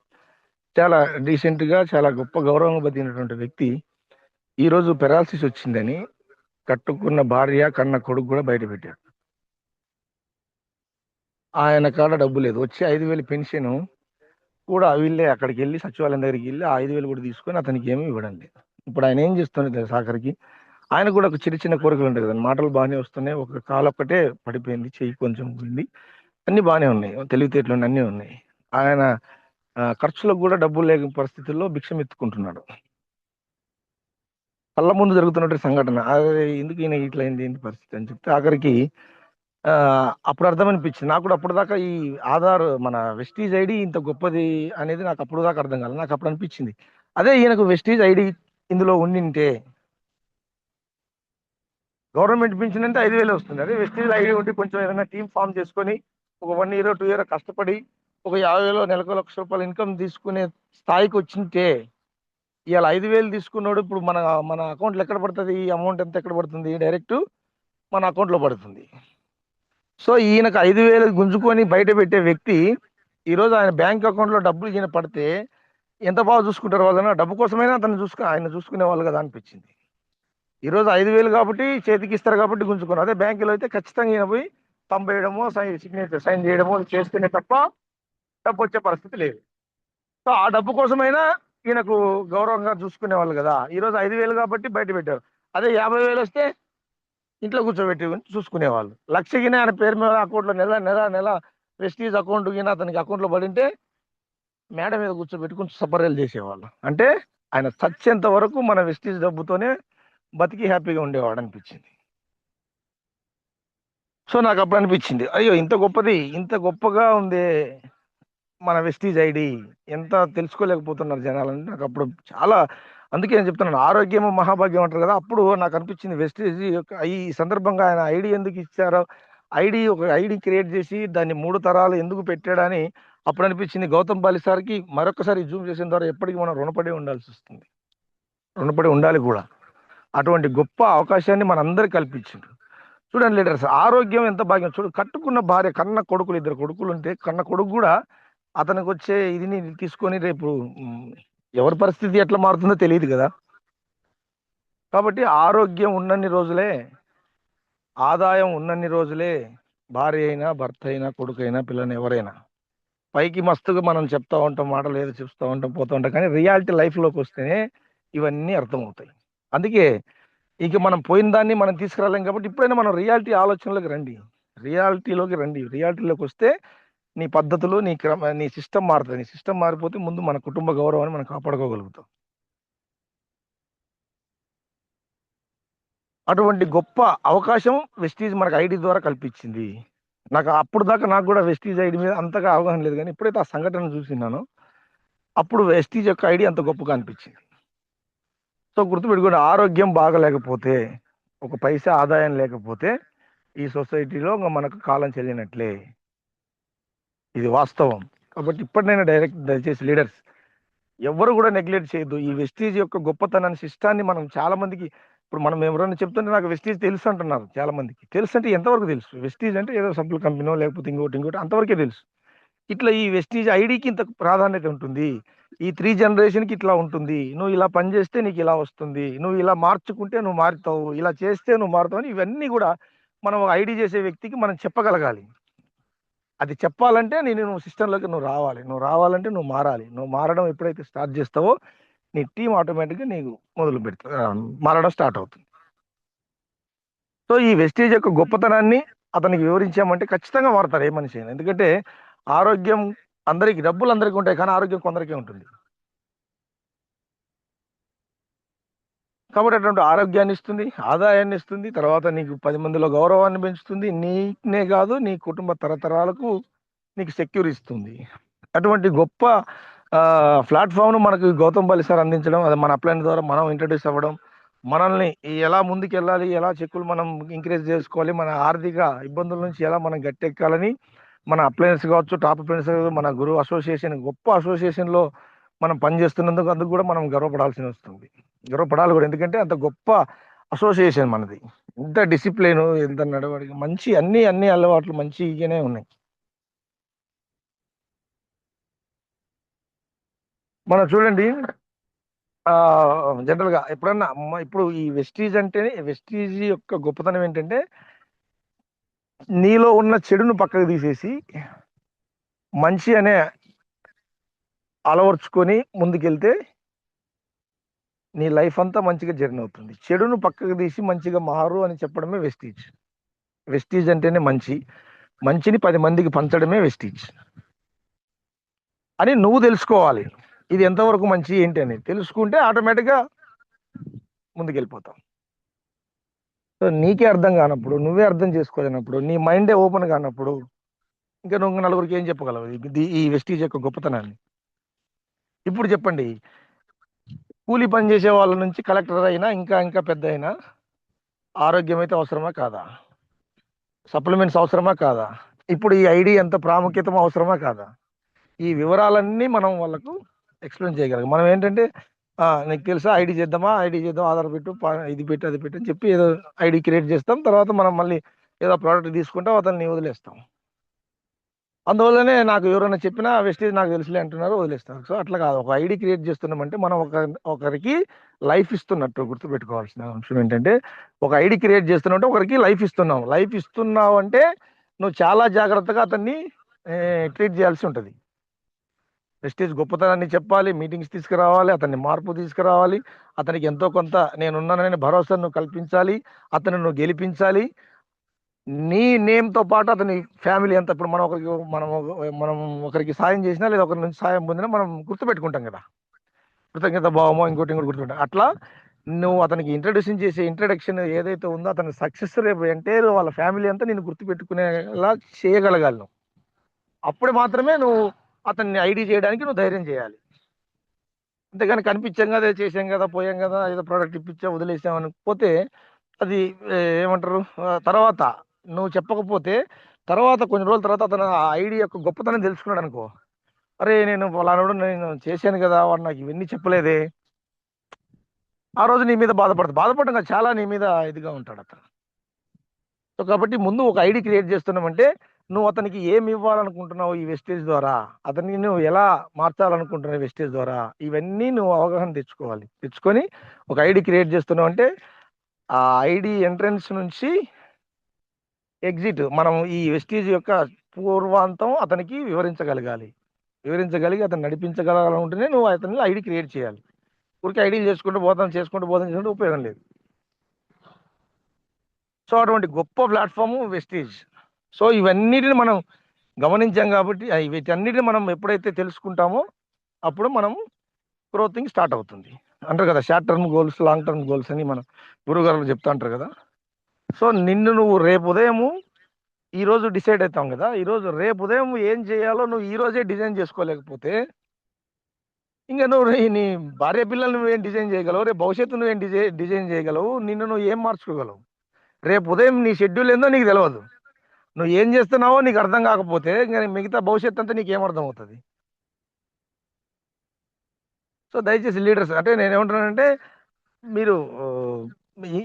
చాలా డీసెంట్గా, చాలా గొప్ప గౌరవంగా బతికినటువంటి వ్యక్తి ఈరోజు పెరాలసిస్ వచ్చిందని కట్టుకున్న భార్య, కన్న కొడుకు కూడా బయట పెట్టాడు. ఆయన కాడ డబ్బు లేదు. వచ్చి 5,000 పెన్షన్ కూడా వీళ్ళే అక్కడికి వెళ్ళి సచివాలయం దగ్గరికి వెళ్ళి 5,000 కూడా తీసుకొని అతనికి ఏమీ ఇవ్వడం లేదు. ఇప్పుడు ఆయన ఏం చేస్తుంది సాకరికి, ఆయన కూడా ఒక చిన్న చిన్న కోరికలు ఉంటాయి కదా, మాటలు బాగానే వస్తున్నాయి, ఒక కాలు ఒక్కటే పడిపోయింది, చెయ్యి కొంచెం పోయింది, అన్ని బాగానే ఉన్నాయి, తెలివితేటలు అన్నీ ఉన్నాయి. ఆయన ఖర్చులకు కూడా డబ్బులు లేని పరిస్థితుల్లో భిక్షం ఎత్తుకుంటున్నాడు. కళ్ళ ముందు జరుగుతున్నటువంటి సంఘటన. అదే ఎందుకు ఈయన ఇట్లా అయింది, ఏంటి పరిస్థితి అని చెప్తే ఆఖరికి అప్పుడు అర్థమనిపించింది నాకు కూడా. అప్పుడు దాకా ఈ ఆధార్ మన వెస్టీజ్ ఐడి ఇంత గొప్పది అనేది నాకు అప్పుడు దాకా అర్థం కాలేదు. నాకు అప్పుడు అనిపించింది, అదే ఈయనకు వెస్టీజ్ ఐడి ఇందులో ఉండింటే గవర్నమెంట్ పెన్షన్ అంటే 5,000 వస్తుంది. అదే వెస్టీజ్ ఐడి ఉంటే కొంచెం ఏదైనా టీమ్ ఫామ్ చేసుకొని ఒక 1 year 2 year కష్టపడి ఒక 50,000 నెలకు ₹1,00,000 ఇన్కమ్ తీసుకునే స్థాయికి వచ్చింటే, ఇవాళ 5,000 తీసుకున్నాడు, ఇప్పుడు మన అకౌంట్లో ఎక్కడ పడుతుంది, ఈ అమౌంట్ ఎంత ఎక్కడ పడుతుంది, డైరెక్ట్ మన అకౌంట్లో పడుతుంది. సో ఈయనకు 5,000 గుంజుకొని బయట పెట్టే వ్యక్తి ఈరోజు ఆయన బ్యాంక్ అకౌంట్లో డబ్బులు ఈయన పడితే ఎంత బాగా చూసుకుంటారు వాళ్ళని. డబ్బు కోసమైనా ఆయన చూసుకునే వాళ్ళు కదా అనిపించింది. ఈరోజు 5,000 కాబట్టి చేతికి ఇస్తారు కాబట్టి గుంజుకున్నారు. అదే బ్యాంకులో అయితే ఖచ్చితంగా ఈయన పోయి వేయడమో సిగ్నేచర్ సైన్ చేయడమో చేస్తేనే తప్ప డబ్బు వచ్చే పరిస్థితి లేదు. సో ఆ డబ్బు కోసమైనా ఈయనకు గౌరవంగా చూసుకునే వాళ్ళు కదా. ఈరోజు 5,000 కాబట్టి బయట పెట్టారు. అదే 50,000 వస్తే ఇంట్లో కూర్చోబెట్టి చూసుకునేవాళ్ళు. లక్షగిన ఆయన పేరు మీద అకౌంట్లో నెల వెస్టీజ్ అకౌంట్ కింద అతనికి అకౌంట్లో పడింటే మేడ మీద కూర్చోబెట్టుకుని సపరేలు చేసేవాళ్ళు. అంటే ఆయన చచ్చేంత వరకు మన వెస్టీజ్ డబ్బుతోనే బతికి హ్యాపీగా ఉండేవాడు అనిపించింది. సో నాకు అప్పుడు అనిపించింది, అయ్యో ఇంత గొప్పగా ఉంది మన వెస్టీజ్ ఐడి, ఎంత తెలుసుకోలేకపోతున్నారు జనాలని. నాకు అప్పుడు చాలా, అందుకే నేను చెప్తున్నాను, ఆరోగ్యము మహాభాగ్యం అంటారు కదా. అప్పుడు నాకు అనిపించింది వెస్టీజ్ ఈ సందర్భంగా ఆయన ఐడి ఎందుకు ఇచ్చారో, ఒక ఐడి క్రియేట్ చేసి దాన్ని 3 తరాలు ఎందుకు పెట్టాడని అప్పుడు అనిపించింది. గౌతమ్ బాలి సార్కి మరొకసారి జూమ్ చేసిన ద్వారా ఎప్పటికీ మనం రుణపడి ఉండాల్సి వస్తుంది, రుణపడి ఉండాలి కూడా. అటువంటి గొప్ప అవకాశాన్ని మనందరికి కల్పించింది. చూడండి లీడర్స్, ఆరోగ్యం ఎంత భాగ్యం. కట్టుకున్న భార్య, కన్న కొడుకులు, 2 కొడుకులు ఉంటే కన్న కొడుకు కూడా అతనికి వచ్చే ఇదిని తీసుకొని రేపు ఎవరి పరిస్థితి ఎట్లా మారుతుందో తెలియదు కదా. కాబట్టి ఆరోగ్యం ఉన్నన్ని రోజులే ఆదాయం ఉన్నన్ని రోజులే భార్య అయినా, భర్త అయినా, కొడుకైనా, పిల్లని ఎవరైనా పైకి మస్తుగా మనం చెప్తా ఉంటాం, మాటలు ఏదో చెప్తా ఉంటాం, పోతూ ఉంటాం, కానీ రియాలిటీ లైఫ్లోకి వస్తేనే ఇవన్నీ అర్థమవుతాయి. అందుకే ఇక మనం పోయిన దాన్ని మనం తీసుకురాలేం కాబట్టి ఇప్పుడైనా మనం రియాలిటీ ఆలోచనలోకి రండి, రియాలిటీలోకి వస్తే నీ పద్ధతులు, నీ సిస్టమ్ మారుతుంది. నీ సిస్టమ్ మారిపోతే ముందు మన కుటుంబ గౌరవాన్ని మనం కాపాడుకోగలుగుతాం. అటువంటి గొప్ప అవకాశం వెస్టీజ్ మనకు ఐడి ద్వారా కల్పించింది. నాకు అప్పుడు దాకా నాకు కూడా వెస్టీజ్ ఐడి మీద అంతగా అవగాహన లేదు, కానీ ఎప్పుడైతే ఆ సంఘటన చూసినానో అప్పుడు వెస్టీజ్ యొక్క ఐడి అంత గొప్పగా అనిపించింది. సో గుర్తుపెట్టుకోండి, ఆరోగ్యం బాగలేకపోతే, ఒక పైసా ఆదాయం లేకపోతే ఈ సొసైటీలో ఇంకా మనకు కాలం చెల్లినట్లే. ఇది వాస్తవం. కాబట్టి ఇప్పటినైనా దయచేసి లీడర్స్ ఎవరు కూడా నెగ్లెక్ట్ చేయొద్దు. ఈ వెస్టీజ్ యొక్క గొప్పతనాన్ని, సిస్టాన్ని మనం చాలా మందికి, ఇప్పుడు మనం ఎవరైనా చెప్తుంటే నాకు వెస్టీజ్ తెలుసు అంటున్నారు. చాలా మందికి తెలుసు అంటే ఎంతవరకు తెలుసు? వెస్టీజ్ అంటే ఏదో సబ్బుల కంపెనీనో లేకపోతే ఇంకోటి అంతవరకే తెలుసు. ఇట్లా ఈ వెస్టీజ్ ఐడికి ఇంత ప్రాధాన్యత ఉంటుంది. ఈ 3 జనరేషన్కి ఇట్లా ఉంటుంది. నువ్వు ఇలా పని చేస్తే నీకు ఇలా వస్తుంది, నువ్వు ఇలా మార్చుకుంటే నువ్వు మారుతావు, ఇలా చేస్తే నువ్వు మారుతావు అని ఇవన్నీ కూడా మనం ఐడి చేసే వ్యక్తికి మనం చెప్పగలగాలి. అది చెప్పాలంటే నువ్వు సిస్టంలోకి రావాలి. నువ్వు రావాలంటే నువ్వు మారాలి. నువ్వు మారడం ఎప్పుడైతే స్టార్ట్ చేస్తావో నీ టీం ఆటోమేటిక్గా నీకు మొదలు పెడుతుంది, మారడం స్టార్ట్ అవుతుంది. సో ఈ వెస్టేజ్ యొక్క గొప్పతనాన్ని అతనికి వివరించామంటే ఖచ్చితంగా మారుతారు ఏ మనిషి అయినా. ఎందుకంటే ఆరోగ్యం అందరికి, డబ్బులు అందరికీ ఉంటాయి, కానీ ఆరోగ్యం కొందరికే ఉంటుంది. కాబట్టి అటువంటి ఆరోగ్యాన్ని ఇస్తుంది, ఆదాయాన్ని ఇస్తుంది, తర్వాత నీకు 10 మందిలో గౌరవాన్ని పెంచుతుంది, నీకునే కాదు నీ కుటుంబ తరతరాలకు నీకు సెక్యూర్ ఇస్తుంది. అటువంటి గొప్ప ప్లాట్ఫామ్ను మనకు గౌతమ్ బాలి సార్ అందించడం, అది మన అప్లైన్ ద్వారా మనం ఇంట్రడ్యూస్ అవ్వడం, మనల్ని ఎలా ముందుకు వెళ్ళాలి, ఎలా చెక్కులు మనం ఇంక్రీజ్ చేసుకోవాలి, మన ఆర్థిక ఇబ్బందుల నుంచి ఎలా మనం గట్టెక్కాలని మన అప్లయన్స్ కావచ్చు, టాప్ అప్లయన్స్, మన గురు అసోసియేషన్, గొప్ప అసోసియేషన్లో మనం పనిచేస్తున్నందుకు అందుకు కూడా మనం గర్వపడాల్సి వస్తుంది. గర్వపడాలి కూడా, ఎందుకంటే అంత గొప్ప అసోసియేషన్ మనది. ఎంత డిసిప్లిన్, ఎంత నడవడిక, మంచి అన్ని అలవాట్లు మంచిగానే ఉన్నాయి. మనం చూడండి, జనరల్గా ఎప్పుడన్నా ఇప్పుడు ఈ వెస్టీజ్ అంటేనే, వెస్టీజ్ యొక్క గొప్పతనం ఏంటంటే నీలో ఉన్న చెడును పక్కకు తీసేసి మంచి అనే అలవర్చుకొని ముందుకెళ్తే నీ లైఫ్ అంతా మంచిగా జర్నీ అవుతుంది. చెడును పక్కకు తీసి మంచిగా మారు అని చెప్పడమే వెస్టీజ్. వెస్టీజ్ అంటేనే మంచిని 10 మందికి పంచడమే వెస్టీజ్ అని నువ్వు తెలుసుకోవాలి. ఇది ఎంతవరకు మంచి ఏంటి అని తెలుసుకుంటే ఆటోమేటిక్గా ముందుకెళ్ళిపోతాం. సో నీకే అర్థం కానప్పుడు, నువ్వే అర్థం చేసుకోలేనప్పుడు, నీ మైండే ఓపెన్ కానప్పుడు ఇంకా నువ్వు నలుగురికి ఏం చెప్పగలవు ఈ వెస్టీజ్ యొక్క గొప్పతనాన్ని? ఇప్పుడు చెప్పండి, కూలీ పని చేసే వాళ్ళ నుంచి కలెక్టర్ అయినా, ఇంకా పెద్ద అయినా ఆరోగ్యం అయితే అవసరమా కాదా? సప్లిమెంట్స్ అవసరమా కాదా? ఇప్పుడు ఈ ఐడి ఎంత ప్రాముఖ్యత అవసరమా కాదా? ఈ వివరాలన్నీ మనం వాళ్ళకు ఎక్స్ప్లెయిన్ చేయగలం. మనం ఏంటంటే నీకు తెలుసా ఐడి చేద్దాం, ఆధార్ పెట్టు, ఇది పెట్టు, అది పెట్టు అని చెప్పి ఏదో ఐడి క్రియేట్ చేస్తాం. తర్వాత మనం మళ్ళీ ఏదో ప్రోడక్ట్ తీసుకుంటాం, అతన్ని వదిలేస్తాం. అందువల్లనే నాకు ఎవరైనా చెప్పినా వెస్టేజ్ నాకు తెలుసులే అంటున్నారు, వదిలేస్తారు. సో అట్లా కాదు, ఒక ఐడి క్రియేట్ చేస్తున్నామంటే మనం ఒకరికి లైఫ్ ఇస్తున్నట్టు గుర్తుపెట్టుకోవాల్సిన అంశం ఏంటంటే, ఒక ఐడి క్రియేట్ చేస్తున్నట్టు ఒకరికి లైఫ్ ఇస్తున్నావు. లైఫ్ ఇస్తున్నావు అంటే నువ్వు చాలా జాగ్రత్తగా అతన్ని ట్రీట్ చేయాల్సి ఉంటుంది. వెస్టేజ్ గొప్పతనాన్ని చెప్పాలి, మీటింగ్స్ తీసుకురావాలి, అతన్ని మార్పు తీసుకురావాలి, అతనికి ఎంతో కొంత నేనున్నానని భరోసా నువ్వు కల్పించాలి, అతను నువ్వు గెలిపించాలి. నీ నేమ్తో పాటు అతని ఫ్యామిలీ అంతా, ఇప్పుడు మనం ఒకరికి సాయం చేసినా లేదా ఒకరి నుంచి సాయం పొందినా మనం గుర్తుపెట్టుకుంటాం కదా, కృతజ్ఞత భావమో ఇంకోటి గుర్తుపెట్టాం. అట్లా నువ్వు అతనికి ఇంట్రడక్షన్ ఏదైతే ఉందో అతని సక్సెస్ రేపు ఎంటైర్ వాళ్ళ ఫ్యామిలీ అంతా నేను గుర్తుపెట్టుకునేలా చేయగలగాలి నువ్వు. అప్పుడు మాత్రమే నువ్వు అతన్ని ఐడి చేయడానికి నువ్వు ధైర్యం చేయాలి. అంతేగాని కనిపించాం కదా, చేసాం కదా, పోయాం కదా, ఏదో ప్రోడక్ట్ ఇప్పించా వదిలేసాం అని పోతే అది ఏమంటారు, తర్వాత నువ్వు చెప్పకపోతే తర్వాత కొన్ని రోజుల తర్వాత అతను ఆ ఐడి యొక్క గొప్పతనం తెలుసుకున్నాడు అనుకో, అరే నేను నేను చేశాను కదా, వాడు నాకు ఇవన్నీ చెప్పలేదే, ఆ రోజు నీ మీద బాధపడడం కదా, చాలా నీ మీద ఇదిగా ఉంటాడు అతను. సో కాబట్టి ముందు ఒక ఐడి క్రియేట్ చేస్తున్నామంటే నువ్వు అతనికి ఏమి ఇవ్వాలనుకుంటున్నావు ఈ వెస్టేజ్ ద్వారా, అతనికి నువ్వు ఎలా మార్చాలనుకుంటున్నావు వెస్టేజ్ ద్వారా, ఇవన్నీ నువ్వు అవగాహన తెచ్చుకొని ఒక ఐడి క్రియేట్ చేస్తున్నావు అంటే ఆ ఐడి ఎంట్రన్స్ నుంచి ఎగ్జిట్ మనం ఈ వెస్టీజ్ యొక్క పూర్వాంతం అతనికి వివరించగలిగి అతను నడిపించగలగాలంటేనే నువ్వు అతని ఐడి క్రియేట్ చేయాలి. ఊరికి ఐడీలు చేసుకుంటూ పోతాం ఉపయోగం లేదు. సో అటువంటి గొప్ప ప్లాట్ఫామ్ వెస్టీజ్. సో ఇవన్నిటిని మనం గమనించాం కాబట్టి వీటన్నిటిని మనం ఎప్పుడైతే తెలుసుకుంటామో అప్పుడు మనం గ్రోతింగ్ స్టార్ట్ అవుతుంది అంటారు కదా. Short term goals, long term goals అని మన గురుగారు చెప్తా అంటారు కదా. సో నిన్ను నువ్వు రేపు ఉదయము ఈరోజు డిసైడ్ అవుతాం కదా, ఈరోజు రేపు ఉదయం ఏం చేయాలో నువ్వు ఈ రోజే డిజైన్ చేసుకోలేకపోతే ఇంకా నువ్వు నీ భార్య పిల్లలు నువ్వేం డిజైన్ చేయగలవు, రేపు భవిష్యత్తు నువ్వేం డిజైన్ చేయగలవు, నిన్ను నువ్వు ఏం మార్చుకోగలవు? రేపు ఉదయం నీ షెడ్యూల్ ఏందో నీకు తెలియదు, నువ్వు ఏం చేస్తున్నావో నీకు అర్థం కాకపోతే ఇంకా మిగతా భవిష్యత్తు అంతా నీకు ఏమర్థం అవుతుంది? సో దయచేసి లీడర్స్ అంటే నేను ఏమంటున్నానంటే మీరు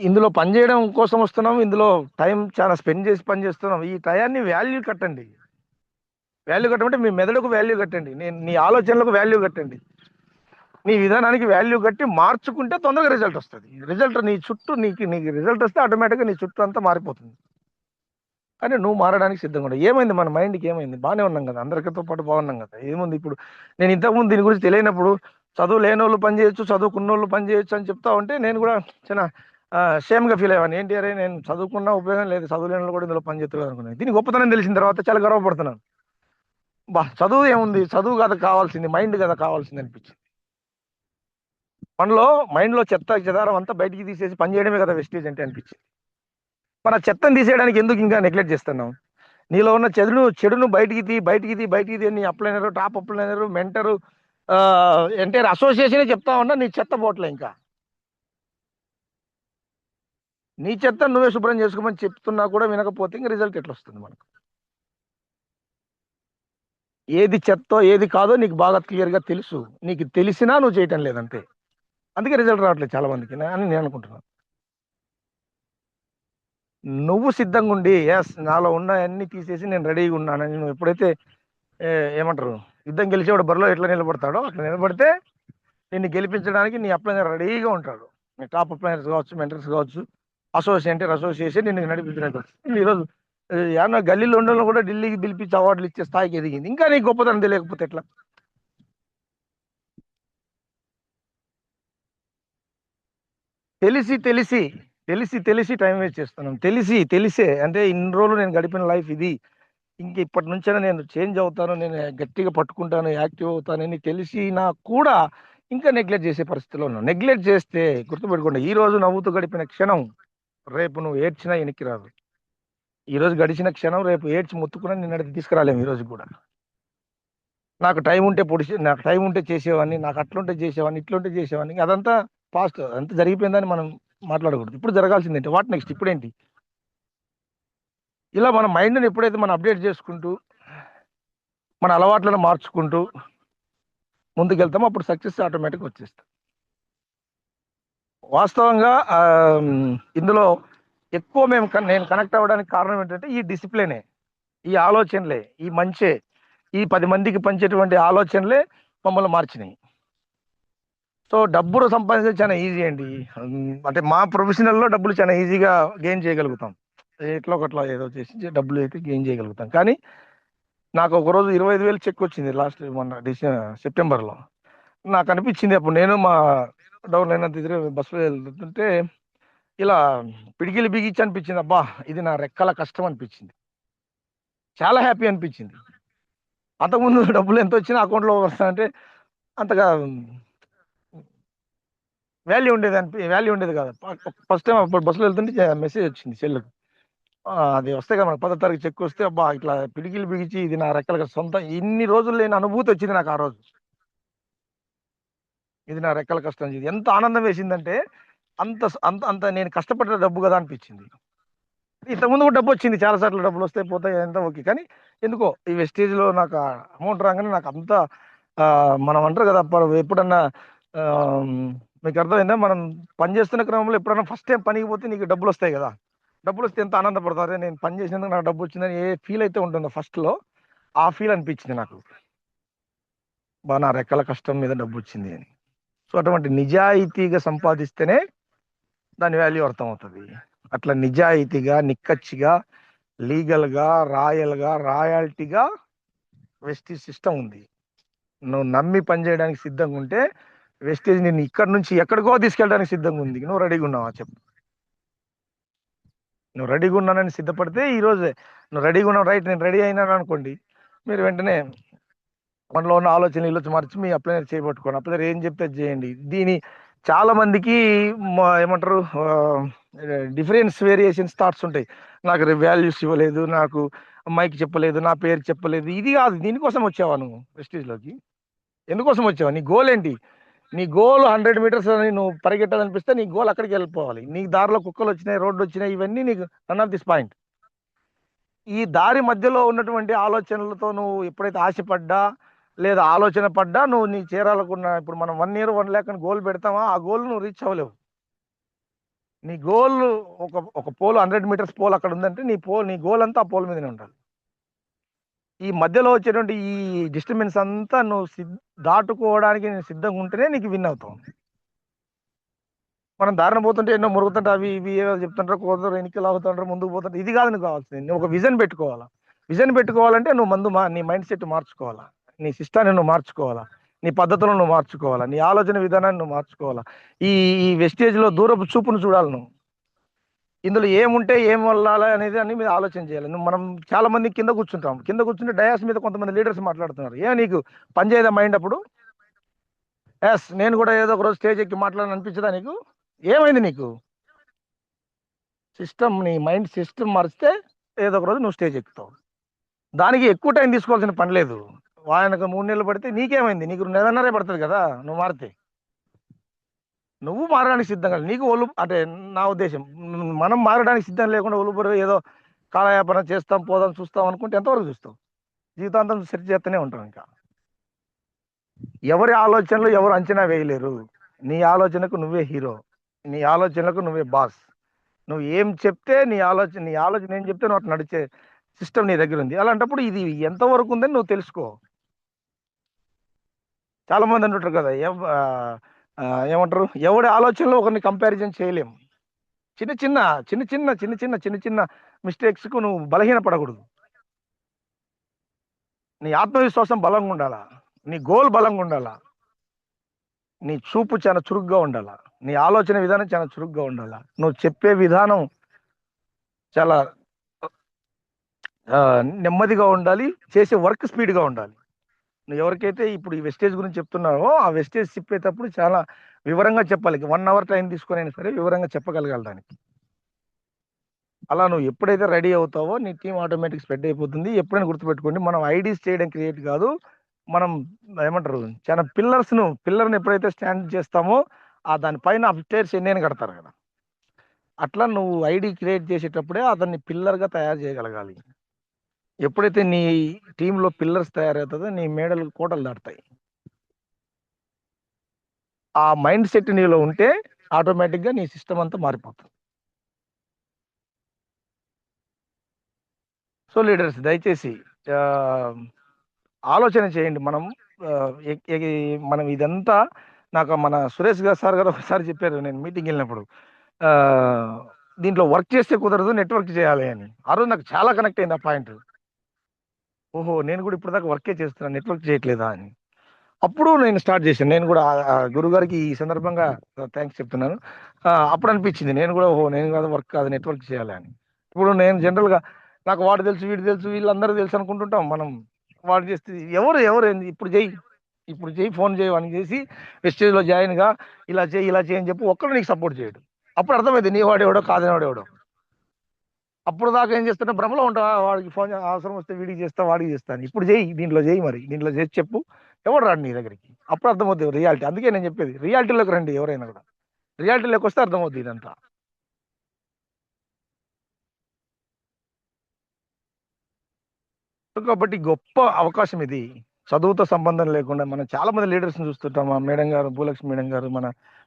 ఇందులో పని చేయడం కోసం వస్తున్నాం, ఇందులో టైం చాలా స్పెండ్ చేసి పని చేస్తున్నాం. ఈ టయాన్ని వాల్యూ కట్టండి. వాల్యూ కట్టమంటే మీ మెదడుకు వాల్యూ కట్టండి, నీ ఆలోచనలకు వాల్యూ కట్టండి, నీ విధానానికి వాల్యూ కట్టి మార్చుకుంటే తొందరగా రిజల్ట్ వస్తుంది. రిజల్ట్ నీ చుట్టూ నీకు రిజల్ట్ వస్తే ఆటోమేటిక్గా నీ చుట్టూ అంతా మారిపోతుంది. కానీ నువ్వు మారడానికి సిద్ధంగా ఉండవు. ఏమైంది మన మైండ్కి? ఏమైంది? బాగానే ఉన్నాం కదా, అందరితో పాటు బాగున్నాం కదా, ఏముంది? ఇప్పుడు నేను ఇంతకుముందు దీని గురించి తెలియనప్పుడు చదువు లేని వాళ్ళు పని చేయొచ్చు, చదువుకున్న వాళ్ళు పని చేయొచ్చు అని చెప్తా ఉంటే నేను కూడా చిన్న షేమ్గా ఫీల్ అయ్యాను. ఏంటి అరే నేను చదువుకున్నా ఉపయోగం లేదు, చదువు లేని వాళ్ళు కూడా ఇందులో పని చేస్తారు అనుకున్నాను. దీని గొప్పతనం తెలిసిన తర్వాత చాలా గర్వపడుతున్నాను. చదువు ఏముంది, చదువు కదా కావాల్సింది, మైండ్ కదా కావాల్సింది అనిపించింది. మైండ్లో చెత్త చెదారం అంతా బయటికి తీసేసి పని చేయడమే కదా వెస్టేజ్ అంటే అనిపించింది. మన చెత్తను తీసేయడానికి ఎందుకు ఇంకా నెగ్లెక్ట్ చేస్తున్నావు? నీలో ఉన్న చెడును బయటికి తీ నీ అప్లైనరు, టాప్ అప్లైనరు, మెంటరు, ఎంటైర్ అసోసియేషనే చెప్తా ఉన్నా నీ చెత్త పోట్లే. ఇంకా నీ చెత్త నువ్వే శుభ్రం చేసుకోమని చెప్తున్నా కూడా వినకపోతే ఇంకా రిజల్ట్ ఎట్లా వస్తుంది మనకు? ఏది చెత్తో ఏది కాదో నీకు బాగా క్లియర్గా తెలుసు, నీకు తెలిసినా నువ్వు చేయటం లేదంతే. అందుకే రిజల్ట్ రావట్లేదు చాలా మందికి అని నేను అనుకుంటున్నాను. నువ్వు సిద్ధంగా ఉండి ఎస్ నాలో ఉన్న అన్ని తీసేసి నేను రెడీగా ఉన్నానని నువ్వు ఎప్పుడైతే ఏమంటారు యుద్ధం గెలిచేవాడు బరిలో ఎట్లా నిలబడతాడో అట్లా నిలబడితే నిన్ను గెలిపించడానికి నీ అప్లైనర్ రెడీగా ఉంటాడు. నీ టాప్ అప్లైనర్స్ కావచ్చు, మెంటర్స్ కావచ్చు, అసోసియేషన్ నిన్ను నడిపించడానికి. ఈరోజు ఏమన్నా గల్లీలో ఉండడం కూడా ఢిల్లీకి పిలిపించి అవార్డులు ఇచ్చే స్థాయికి ఎదిగింది. ఇంకా నీకు గొప్పతనం తెలియకపోతే ఎట్లా? తెలిసి టైం వేస్ట్ చేస్తున్నాం. తెలిసే అంటే ఇన్ని రోజులు నేను గడిపిన లైఫ్ ఇది, ఇంక ఇప్పటి నుంచైనా నేను చేంజ్ అవుతాను, నేను గట్టిగా పట్టుకుంటాను, యాక్టివ్ అవుతానని తెలిసినా కూడా ఇంకా నెగ్లెక్ట్ చేసే పరిస్థితిలో ఉన్నాను. నెగ్లెక్ట్ చేస్తే గుర్తుపెట్టుకోండి, ఈ రోజు నవ్వుతూ గడిపిన క్షణం రేపు నువ్వు ఏడ్చినా వెనక్కి రాదు. ఈ రోజు గడిచిన క్షణం రేపు ఏడ్చి ముత్తుకున్నా నిన్నటికి తీసుకురాలేము. ఈ రోజు కూడా నాకు టైం ఉంటే చేసేవాడిని, నాకు అట్లుంటే చేసేవాడిని, ఇట్లుంటే చేసేవాడిని, అదంతా పాస్ట్, అంతా జరిగిపోయిందని మనం మాట్లాడకూడదు. ఇప్పుడు జరగాల్సింది ఏంటి, వాట్ నెక్స్ట్, ఇప్పుడేంటి? ఇలా మన మైండ్ని ఎప్పుడైతే మనం అప్డేట్ చేసుకుంటూ మన అలవాట్లను మార్చుకుంటూ ముందుకెళ్తామో అప్పుడు సక్సెస్ ఆటోమేటిక్గా వచ్చేస్తాం. వాస్తవంగా ఇందులో ఎక్కువ నేను కనెక్ట్ అవ్వడానికి కారణం ఏంటంటే ఈ డిసిప్లినే, ఈ ఆలోచనలే, ఈ మంచే, ఈ 10 మందికి పంచేటువంటి ఆలోచనలే మమ్మల్ని మార్చినాయి. సో డబ్బులు సంపాదించడం చాలా ఈజీ అండి. అంటే మా ప్రొఫెషనల్లో డబ్బులు చాలా ఈజీగా గెయిన్ చేయగలుగుతాం, ఎట్లా ఒకట్లా ఏదో చేసి డబ్బులు అయితే గెయిన్ చేయగలుగుతాం. కానీ నాకు ఒకరోజు 25,000 చెక్ వచ్చింది మొన్న సెప్టెంబర్లో. నాకు అనిపించింది అప్పుడు నేను మా డౌన్ అయినంత బస్సులో వెళ్తుంటే ఇలా పిడికిలు బిగించి అనిపించింది, అబ్బా ఇది నా రెక్కల కష్టం అనిపించింది, చాలా హ్యాపీ అనిపించింది. అంతకుముందు డబ్బులు ఎంత వచ్చినా అకౌంట్లో వస్తాయంటే అంతగా వాల్యూ ఉండేది కాదు. ఫస్ట్ టైం అప్పుడు బస్సులో వెళ్తుంటే మెసేజ్ వచ్చింది సెల్లుకు, అది వస్తే కదా మనకు 10వ తారీఖు చెక్ వస్తే, అబ్బా ఇట్లా పిడికిలు బిగించి ఇది నా రెక్కల సొంతం, ఇన్ని రోజులు లేని అనుభూతి వచ్చింది నాకు ఆ రోజు. ఇది నా రెక్కల కష్టం, ఇది ఎంత ఆనందం వేసిందంటే అంత అంత అంత నేను కష్టపడ్డ డబ్బు కదా అనిపించింది. ఇంతకుముందు కూడా డబ్బు వచ్చింది, చాలాసార్లు డబ్బులు వస్తాయి పోతాయి ఎంత ఓకే, కానీ ఎందుకో ఈ వెస్టేజ్లో నాకు అమౌంట్ రాగానే నాకు అంత మనం అంటారు కదా ఎప్పుడన్నా మీకు అర్థమైందా, మనం పని చేస్తున్న క్రమంలో ఎప్పుడన్నా ఫస్ట్ టైం పనికి పోతే నీకు డబ్బులు వస్తాయి కదా, డబ్బులు వస్తే ఎంత ఆనందపడతారే, నేను పని చేసినందుకు నాకు డబ్బు వచ్చిందని ఏ ఫీల్ అయితే ఉంటుందో ఫస్ట్లో ఆ ఫీల్ అనిపించింది నాకు, బాగా నా రెక్కల కష్టం మీద డబ్బు వచ్చింది అని. సో అటువంటి నిజాయితీగా సంపాదిస్తేనే దాని వాల్యూ అర్థమవుతుంది. అట్లా నిజాయితీగా నిక్కచ్చిగా లీగల్గా, రాయల్గా, రాయల్టీగా వెస్టీజ్ సిస్టమ్ ఉంది. నువ్వు నమ్మి పనిచేయడానికి సిద్ధంగా ఉంటే వెస్టేజ్ నేను ఇక్కడ నుంచి ఎక్కడికో తీసుకెళ్ళడానికి సిద్ధంగా ఉంది. నువ్వు రెడీగా ఉన్నావా చెప్పు? నువ్వు రెడీగా ఉన్నానని సిద్ధపడితే ఈ రోజే నువ్వు రెడీగా ఉన్నావు, రైట్ నేను రెడీ అయినాను అనుకోండి, మీరు వెంటనే మనలో ఉన్న ఆలోచన ఇల్లు మార్చి మీ అప్లై చేయబట్టుకోండి. అప్లై ఏం చెప్తే అది చేయండి. దీని చాలా మందికి ఏమంటారు డిఫరెన్స్ వేరియేషన్స్ థాట్స్ ఉంటాయి. నాకు వాల్యూస్ ఇవ్వలేదు, నాకు అమ్మాయికి చెప్పలేదు, నా పేరు చెప్పలేదు. ఇది కాదు. దీనికోసం వచ్చావా నువ్వు వెస్టీజ్లోకి? ఎందుకోసం వచ్చావా? నీ గోల్ ఏంటి? నీ గోల్ 100 మీటర్స్ అని నువ్వు పరిగెట్టాలనిపిస్తే నీ గోల్ అక్కడికి వెళ్ళిపోవాలి. నీ దారిలో కుక్కలు వచ్చినాయి, రోడ్డు వచ్చినాయి, ఇవన్నీ నీకు నన్ ఆఫ్ దిస్ పాయింట్. ఈ దారి మధ్యలో ఉన్నటువంటి ఆలోచనలతో నువ్వు ఎప్పుడైతే ఆశపడ్డా లేదా ఆలోచన పడ్డా నువ్వు నీ చేరాలకున్న, ఇప్పుడు మనం 1 year 1 lakh అని గోల్ పెడతామా, ఆ గోల్ నువ్వు రీచ్ అవ్వలేవు. నీ గోల్ ఒక పోల్ 100 మీటర్స్ పోల్ అక్కడ ఉందంటే నీ గోల్ అంతా ఆ పోల్ మీదనే ఉండాలి. ఈ మధ్యలో వచ్చేటువంటి ఈ డిస్టర్బెన్స్ అంతా నువ్వు దాటుకోవడానికి నేను సిద్ధంగా ఉంటేనే నీకు విన్ అవుతావు. మనం దారిన పోతుంటే ఎన్నో మురుగుతుంటే అవి ఇవి ఏదో చెప్తుంటారు, కోరుతారు, ఎన్నికలు అవుతుంటారు, ముందుకు పోతుంటారు. ఇది కాదు నువ్వు కావాల్సింది. నువ్వు ఒక విజన్ పెట్టుకోవాలా. విజన్ పెట్టుకోవాలంటే నువ్వు నీ మైండ్ సెట్ మార్చుకోవాలా, నీ సిస్టాన్ని నువ్వు మార్చుకోవాలా, నీ పద్ధతులను నువ్వు మార్చుకోవాలా, నీ ఆలోచన విధానాన్ని నువ్వు మార్చుకోవాలా. ఈ ఈ వెస్టేజ్లో దూరపు చూపును చూడాలి నువ్వు. ఇందులో ఏముంటే ఏం వల్లాలి అనేది అని మీరు ఆలోచన చేయాలి. మనం చాలా మంది కింద కూర్చుంటాం. కింద కూర్చుంటే డయాస్ మీద కొంతమంది లీడర్స్ మాట్లాడుతున్నారు. నీకు పని చేయదా మైండ్ అప్పుడు? నేను కూడా ఏదో ఒక రోజు స్టేజ్ ఎక్కి మాట్లాడాలని అనిపించదా నీకు? ఏమైంది నీకు? నీ మైండ్ సిస్టమ్ మారిస్తే ఏదో ఒక రోజు నువ్వు స్టేజ్ ఎక్కుతావు. దానికి ఎక్కువ టైం తీసుకోవాల్సిన పని లేదు. ఆయనకు 3 నెలలు పడితే నీకేమైంది? నీకు 1.5 పడుతుంది కదా నువ్వు మారితే. నువ్వు మారడానికి సిద్ధంగా నీకు అంటే నా ఉద్దేశం, మనం మారడానికి సిద్ధం లేకుండా ఒలుపురు ఏదో కాలయాపన చేస్తాం, పోదాం, చూస్తాం అనుకుంటే ఎంతవరకు చూస్తావు? జీవితాంతం సెట్ చేస్తూనే ఉంటాం. ఇంకా ఎవరి ఆలోచనలు ఎవరు అంచనా వేయలేరు. నీ ఆలోచనకు నువ్వే హీరో, నీ ఆలోచనలకు నువ్వే బాస్. నువ్వు ఏం చెప్తే నీ ఆలోచన ఏం చెప్తే నువ్వు నడిచే సిస్టమ్ నీ దగ్గర ఉంది. అలాంటప్పుడు ఇది ఎంతవరకు ఉందని నువ్వు తెలుసుకో. చాలా మంది అంటుంటారు కదా, ఏమంటారు, ఎవడి ఆలోచనలో ఒకరిని కంపారిజన్ చేయలేము. చిన్న చిన్న మిస్టేక్స్కు నువ్వు బలహీనపడకూడదు. నీ ఆత్మవిశ్వాసం బలంగా ఉండాలా, నీ గోల్ బలంగా ఉండాలా, నీ చూపు చాలా చురుగ్గా ఉండాలా, నీ ఆలోచన విధానం చాలా చురుగ్గా ఉండాలా, నువ్వు చెప్పే విధానం చాలా నెమ్మదిగా ఉండాలి, చేసే వర్క్ స్పీడ్గా ఉండాలి. నువ్వు ఎవరికైతే ఇప్పుడు ఈ వెస్టేజ్ గురించి చెప్తున్నావో ఆ వెస్టేజ్ చెప్పేటప్పుడు చాలా వివరంగా చెప్పాలి. 1 hour టైం తీసుకొని అయినా సరే వివరంగా చెప్పగలగాలి దానికి. అలా నువ్వు ఎప్పుడైతే రెడీ అవుతావో నీ టీం ఆటోమేటిక్ స్ప్రెడ్ అయిపోతుంది. ఎప్పుడైనా గుర్తుపెట్టుకోండి, మనం ఐడీస్ చేయడం క్రియేట్ కాదు, మనం ఏమంటారు చాలా పిల్లర్ని ఎప్పుడైతే స్టాండ్ చేస్తామో దానిపైన అప్స్టైర్స్ ఎన్నైనా కడతారు కదా, అట్లా నువ్వు ఐడి క్రియేట్ చేసేటప్పుడే అతన్ని పిల్లర్గా తయారు చేయగలగాలి. ఎప్పుడైతే నీ టీంలో పిల్లర్స్ తయారవుతుందో నీ మేడలు కోటలు దాటుతాయి. ఆ మైండ్ సెట్ నీలో ఉంటే ఆటోమేటిక్గా నీ సిస్టమ్ అంతా మారిపోతుంది. సో లీడర్స్ దయచేసి ఆలోచన చేయండి. మనం ఇదంతా నాకు మన సురేష్ గారు సార్ గారు ఒకసారి చెప్పారు, నేను మీటింగ్ వెళ్ళినప్పుడు, దీంట్లో వర్క్ చేస్తే కుదరదు, నెట్వర్క్ చేయాలి అని. ఆ రోజు నాకు చాలా కనెక్ట్ అయింది ఆ పాయింట్. ఓహో, నేను కూడా ఇప్పుడు దాకా వర్కే చేస్తున్నాను, నెట్వర్క్ చేయట్లేదా అని. అప్పుడు నేను స్టార్ట్ చేశాను. నేను కూడా గురుగారికి ఈ సందర్భంగా థ్యాంక్స్ చెప్తున్నాను. అప్పుడు అనిపించింది నేను కూడా, ఓహో నేను కాదు వర్క్ కాదు నెట్వర్క్ చేయాలి అని. ఇప్పుడు నేను జనరల్గా నాకు వాడు తెలుసు, వీడు తెలుసు, వీళ్ళందరూ తెలుసు అనుకుంటుంటాం మనం. వాడు చేస్తే ఎవరు ఇప్పుడు చేయి, ఫోన్ చేయి అని చేసి వెస్టేజ్లో జాయిన్గా ఇలా చేయి అని చెప్పి ఒక్కడు నీకు సపోర్ట్ చేయడు. అప్పుడు అర్థమైంది నీ వాడేవాడో కాదని వాడేవాడో. అప్పుడు దాకా ఏం చేస్తున్నా, భ్రమలో ఉంటా, వాడికి ఫోన్ అవసరం వస్తే వీడికి చేస్తా, వాడికి చేస్తాను. ఇప్పుడు దీంట్లో చేయి, దీంట్లో చేసి చెప్పు, ఎవడు రాడు నీ దగ్గరికి. అప్పుడు అర్థమవుతుంది రియాలిటీ. అందుకే నేను చెప్పేది రియాలిటీలోకి రండి. ఎవరైనా కూడా రియాలిటీలోకి వస్తే అర్థమవుతుంది ఇదంతా. కాబట్టి గొప్ప అవకాశం ఇది. చదువుతో సంబంధం లేకుండా మనం చాలా మంది లీడర్స్ని చూస్తుంటాం. మా మేడం గారు, భూలక్ష్మి మేడం గారు, మన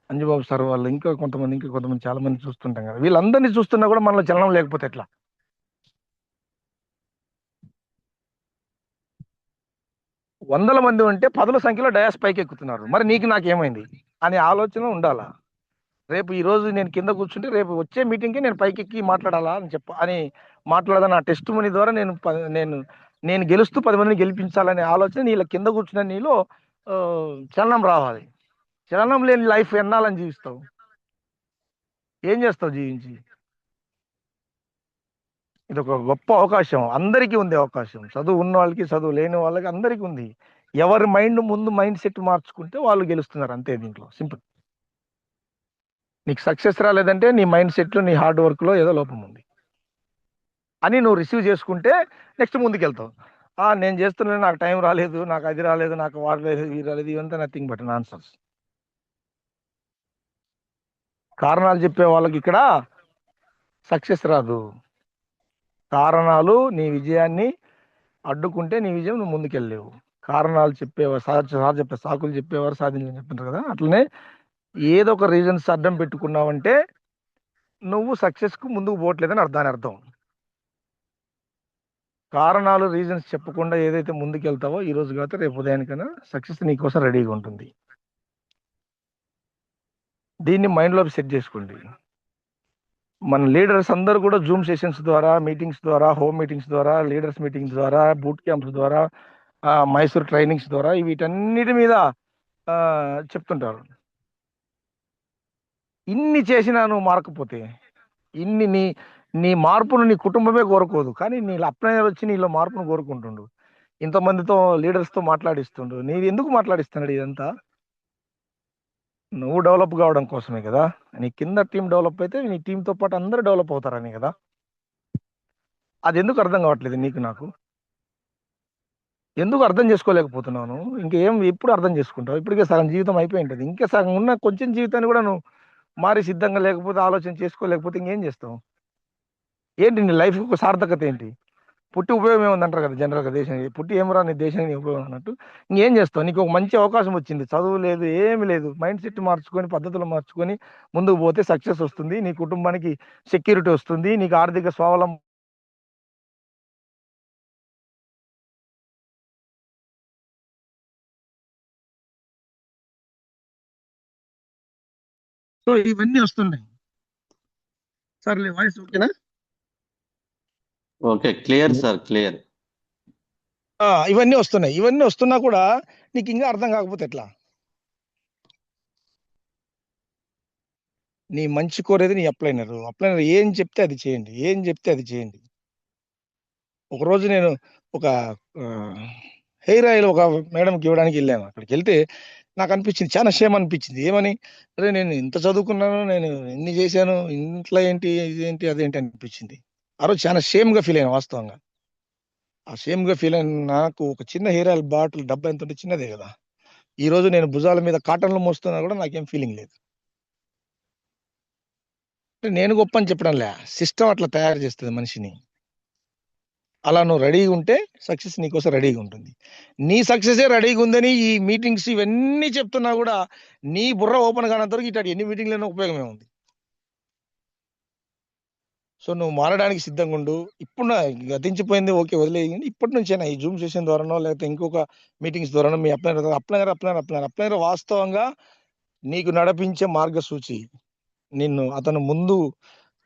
అంజుబాబు సార్ వాళ్ళు, ఇంకా కొంతమంది చాలా మంది చూస్తుంటాం కదా. వీళ్ళందరినీ చూస్తున్నా కూడా మనలో చలనం లేకపోతే ఎట్లా? వందల మంది ఉంటే 10ల సంఖ్యలో డయాస్ పైకి ఎక్కుతున్నారు. మరి నీకు నాకేమైంది అనే ఆలోచన ఉండాలా. రేపు ఈ రోజు నేను కింద కూర్చుంటే రేపు వచ్చే మీటింగ్కి నేను పైకెక్కి మాట్లాడాలా అని మాట్లాడదా నా టెస్ట్ మనీ ద్వారా నేను గెలుస్తూ 10 మందిని గెలిపించాలనే ఆలోచన నీళ్ళ కింద కూర్చున్న నీలో ఆ, చలనం రావాలి. చలనం లేని లైఫ్ ఎన్నాలని జీవిస్తావు? ఏం చేస్తావు జీవించి? ఇది ఒక గొప్ప అవకాశం, అందరికీ ఉంది అవకాశం. చదువు ఉన్న వాళ్ళకి, చదువు లేని వాళ్ళకి, అందరికీ ఉంది. ఎవరి మైండ్ సెట్ మార్చుకుంటే వాళ్ళు గెలుస్తున్నారు, అంతే. దీంట్లో సింపుల్. నీకు సక్సెస్ రాలేదంటే నీ మైండ్ సెట్లో, నీ హార్డ్ వర్క్లో ఏదో లోపం ఉంది అని నువ్వు రిసీవ్ చేసుకుంటే నెక్స్ట్ ముందుకెళ్తావు. నేను చేస్తున్నాను, నాకు టైం రాలేదు, నాకు అది రాలేదు, నాకు వాడలేదు, ఇది రాలేదు, ఇవంతా నథింగ్ బట్ నాన్సెన్స్. కారణాలు చెప్పే వాళ్ళకి ఇక్కడ సక్సెస్ రాదు. కారణాలు నీ విజయాన్ని అడ్డుకుంటే నీ విజయం నువ్వు ముందుకెళ్ళలేవు. కారణాలు చెప్పేవారు సార్ చెప్పే సాకులు చెప్పేవారు సాధించని చెప్తుంటారు కదా, అట్లనే ఏదో ఒక రీజన్స్ అడ్డం పెట్టుకున్నావంటే నువ్వు సక్సెస్కు ముందుకు పోవట్లేదని అర్థం. కారణాలు రీజన్స్ చెప్పకుండా ఏదైతే ముందుకెళ్తావో ఈ రోజు కాకపోతే రేపు ఉదయానికైనా సక్సెస్ నీకోసం రెడీగా ఉంటుంది. దీన్ని మైండ్లో సెట్ చేసుకోండి. మన లీడర్స్ అందరూ కూడా జూమ్ సెషన్స్ ద్వారా, మీటింగ్స్ ద్వారా, హోమ్ మీటింగ్స్ ద్వారా, లీడర్స్ మీటింగ్స్ ద్వారా, బూట్ క్యాంప్స్ ద్వారా, మైసూర్ ట్రైనింగ్స్ ద్వారా వీటన్నిటి మీద చెప్తుంటారు. ఇన్ని చేసినా నువ్వు మారకపోతే, ఇన్ని నీ మార్పును నీ కుటుంబమే కోరుకోదు, కానీ నీ అప్లైనర్ వచ్చి నీలో మార్పును కోరుకుంటుండు. ఇంతమందితో లీడర్స్తో మాట్లాడిస్తుండు. నీది ఎందుకు మాట్లాడిస్తున్నాడు ఇదంతా? నువ్వు డెవలప్ కావడం కోసమే కదా. నీ కింద టీం డెవలప్ అయితే నీ టీంతో పాటు అందరూ డెవలప్ అవుతారని కదా. అది ఎందుకు అర్థం కావట్లేదు నీకు, నాకు? ఎందుకు అర్థం చేసుకోలేకపోతున్నాను? ఎప్పుడు అర్థం చేసుకుంటావు? ఇప్పటికే సగం జీవితం అయిపోయి ఉంటుంది. ఇంకా సగం ఉన్న కొంచెం జీవితాన్ని కూడా నువ్వు మారి సిద్ధంగా లేకపోతే, ఆలోచన చేసుకోలేకపోతే ఇంకేం చేస్తావు? ఏంటి నీ లైఫ్ ఒక సార్థకత ఏంటి? పుట్టి ఉపయోగం ఏముంది అంటారు కదా జనరల్గా, దేశానికి పుట్టి ఏమరా నీ దేశానికి ఉపయోగం అన్నట్టు. ఇంకేం చేస్తావు? నీకు ఒక మంచి అవకాశం వచ్చింది, చదువు లేదు, ఏమి లేదు, మైండ్ సెట్ మార్చుకొని, పద్ధతులు మార్చుకొని ముందుకు పోతే సక్సెస్ వస్తుంది, నీ కుటుంబానికి సెక్యూరిటీ వస్తుంది, నీకు ఆర్థిక స్వావలంబన. సో ఇవన్నీ వస్తున్నాయి. సర్లే, వాయిస్ ఓకేనా? Okay, clear sir, clear. ఇవన్నీ వస్తున్నాయి. ఇవన్నీ వస్తున్నా కూడా నీకు ఇంకా అర్థం కాకపోతే ఎట్లా? నీ మంచి కోరేది నీ అప్లైనర్ ఏం చెప్తే అది చేయండి. ఒకరోజు నేను ఒక హెయిర్ ఆయిల్ ఒక మేడంకి ఇవ్వడానికి వెళ్ళాను. అక్కడికి వెళ్తే నాకు అనిపించింది, చాలా షేమ్ అనిపించింది. ఏమని? అరే, నేను ఇంత చదువుకున్నాను, నేను ఇన్ని చేశాను, ఇంట్లో ఏంటి, ఇదేంటి, అదేంటి అనిపించింది. ఆ రోజు చాలా షేమ్గా ఫీల్ అయ్యాను వాస్తవంగా. ఆ షేమ్గా ఫీల్ అయిన నాకు ఒక చిన్న హెయిర్ ఆయిల్ బాటిల్ డబ్బా ఎంత ఉంటే చిన్నదే కదా. ఈ రోజు నేను భుజాల మీద కాటన్లు మోస్తున్నా కూడా నాకేం ఫీలింగ్ లేదు. అంటే నేను గొప్ప అని చెప్పడంలే, సిస్టమ్ అట్లా తయారు చేస్తుంది మనిషిని. అలా నువ్వు రెడీగా ఉంటే సక్సెస్ నీకోసం రెడీగా ఉంటుంది. నీ సక్సెసే రెడీగా ఉందని ఈ మీటింగ్స్ ఇవన్నీ చెప్తున్నా కూడా నీ బుర్ర ఓపెన్ కానంత వరకు ఇటు ఎన్ని మీటింగ్లైనా ఉపయోగమే ఉంది. సో నువ్వు మారడానికి సిద్ధంగా ఉండు. ఇప్పుడు గతించిపోయింది, ఓకే, వదిలేయండి. ఇప్పటి నుంచైనా ఈ జూమ్ సెషన్ ద్వారానో లేకపోతే ఇంకొక మీటింగ్స్ ద్వారానో మీ అప్లైనర్ వాస్తవంగా నీకు నడిపించే మార్గసూచి. అతను ముందు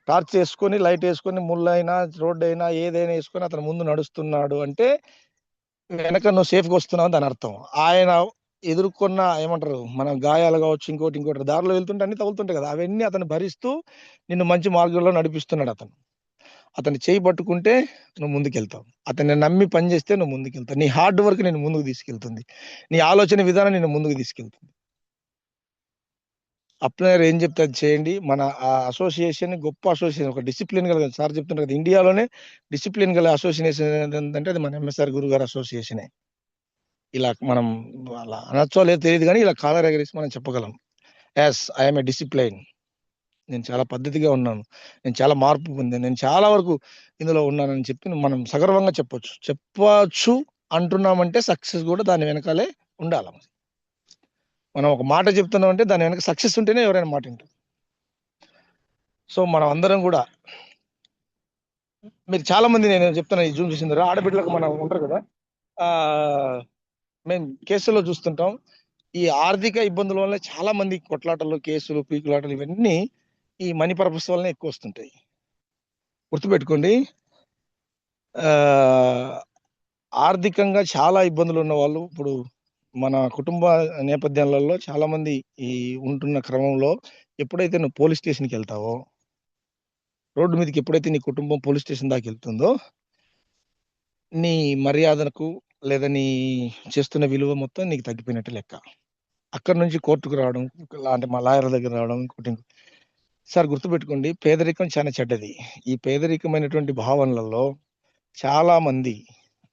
టార్చ్ వేసుకొని, లైట్ వేసుకొని, ముళ్ళైనా రోడ్డు అయినా ఏదైనా వేసుకొని అతను ముందు నడుస్తున్నాడు అంటే వెనక నువ్వు సేఫ్గా వస్తున్నావు దాని అర్థం. ఆయన ఎదుర్కొన్న ఏమంటారు, మన గాయాలు కావచ్చు, ఇంకోటి దారిలో వెళ్తుంటే అన్ని తగులుతుంటాయి కదా, అవన్నీ అతను భరిస్తూ నిన్ను మంచి మార్గంలో నడిపిస్తున్నాడు. అతను చేయి పట్టుకుంటే నువ్వు ముందుకెళ్తావు. అతన్ని నమ్మి పని చేస్తే నువ్వు ముందుకెళ్తావు. నీ హార్డ్ వర్క్ నేను ముందుకు తీసుకెళ్తుంది, నీ ఆలోచన విధానం నేను ముందుకు తీసుకెళ్తుంది. అప్లైనర్ ఏం చెప్తే అది చేయండి. మన అసోసియేషన్ గొప్ప అసోసియేషన్, ఒక డిసిప్లిన్ గల, సార్ చెప్తుంటారు కదా, ఇండియాలోనే డిసిప్లిన్ గల అసోసియేషన్ ఏంటంటే అది మన ఎంఎస్ఆర్ గురువు గారి అసోసియేషనే. ఇలా మనం అలా అనొచ్చో లేదో తెలియదు, కానీ ఇలా కాలర్ ఎగరేసి మనం చెప్పగలం, యాస్ ఐఎమ్ ఏ డిసిప్లైన్, నేను చాలా పద్ధతిగా ఉన్నాను, నేను చాలా మార్పు పొందాను, నేను చాలా వరకు ఇందులో ఉన్నానని చెప్పి మనం సగర్వంగా చెప్పచ్చు అంటున్నామంటే సక్సెస్ కూడా దాని వెనకాలే ఉండాలి. మనం ఒక మాట చెప్తున్నాం అంటే దాని వెనక సక్సెస్ ఉంటేనే ఎవరైనా మాట వింటారు. సో మనం అందరం కూడా, మీరు చాలా మంది, నేను చెప్తున్నా ఈ జూమ్ చేసిన ఆడబిడ్డలకు మనం ఉంటారు కదా, మేము కేసుల్లో చూస్తుంటాం, ఈ ఆర్థిక ఇబ్బందుల వల్ల చాలా మంది కొట్లాటలు, కేసులు, పీకులాటలు ఇవన్నీ ఈ మనీ పర్పస్ వల్లనే ఎక్కువ వస్తుంటాయి. గుర్తుపెట్టుకోండి. ఆ ఆర్థికంగా చాలా ఇబ్బందులు ఉన్న వాళ్ళు ఇప్పుడు మన కుటుంబ నేపథ్యాలలో చాలా మంది ఈ ఉంటున్న క్రమంలో ఎప్పుడైతే నువ్వు పోలీస్ స్టేషన్కి వెళ్తావో, రోడ్డు మీదకి ఎప్పుడైతే నీ కుటుంబం పోలీస్ స్టేషన్ దాకా వెళ్తుందో, నీ మర్యాదకు లేదా నీ చేస్తున్న విలువ మొత్తం నీకు తగ్గిపోయినట్టు లెక్క. అక్కడ నుంచి కోర్టుకు రావడం, అంటే మా లాయర్ దగ్గర రావడం, ఇంకోటి సార్ గుర్తుపెట్టుకోండి, పేదరికం చాలా చెడ్డది. ఈ పేదరికమైనటువంటి భావనలలో చాలా మంది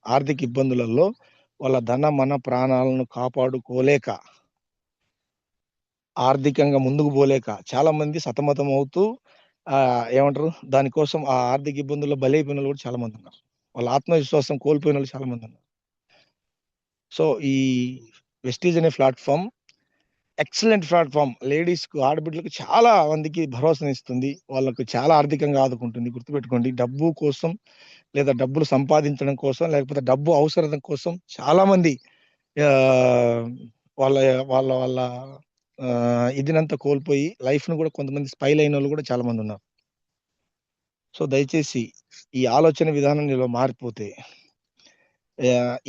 ఆర్థిక ఇబ్బందులలో వాళ్ళ ధన మన ప్రాణాలను కాపాడుకోలేక, ఆర్థికంగా ముందుకు పోలేక చాలా మంది సతమతం అవుతూ ఏమంటారు దానికోసం ఆ ఆర్థిక ఇబ్బందుల్లో బలైపోయిన వాళ్ళు కూడా చాలా మంది ఉన్నారు. వాళ్ళ ఆత్మవిశ్వాసం కోల్పోయిన వాళ్ళు చాలా మంది ఉన్నారు. సో ఈ వెస్టీజ్ అనే ప్లాట్ఫామ్ ఎక్సలెంట్ ప్లాట్ఫామ్. లేడీస్కు, ఆడబిడ్డలకు చాలా మందికి భరోసానిస్తుంది. వాళ్ళకు చాలా ఆర్థికంగా ఆదుకుంటుంది. గుర్తుపెట్టుకోండి, డబ్బు కోసం లేదా డబ్బులు సంపాదించడం కోసం లేకపోతే డబ్బు అవసరం కోసం చాలా మంది ఆ, వాళ్ళ వాళ్ళ వాళ్ళ ఇదినంతా కోల్పోయి లైఫ్ను కూడా కొంతమంది స్పైల్ అయిన వాళ్ళు కూడా చాలా మంది ఉన్నారు. సో దయచేసి ఈ ఆలోచన విధానం నీలో మారిపోతే,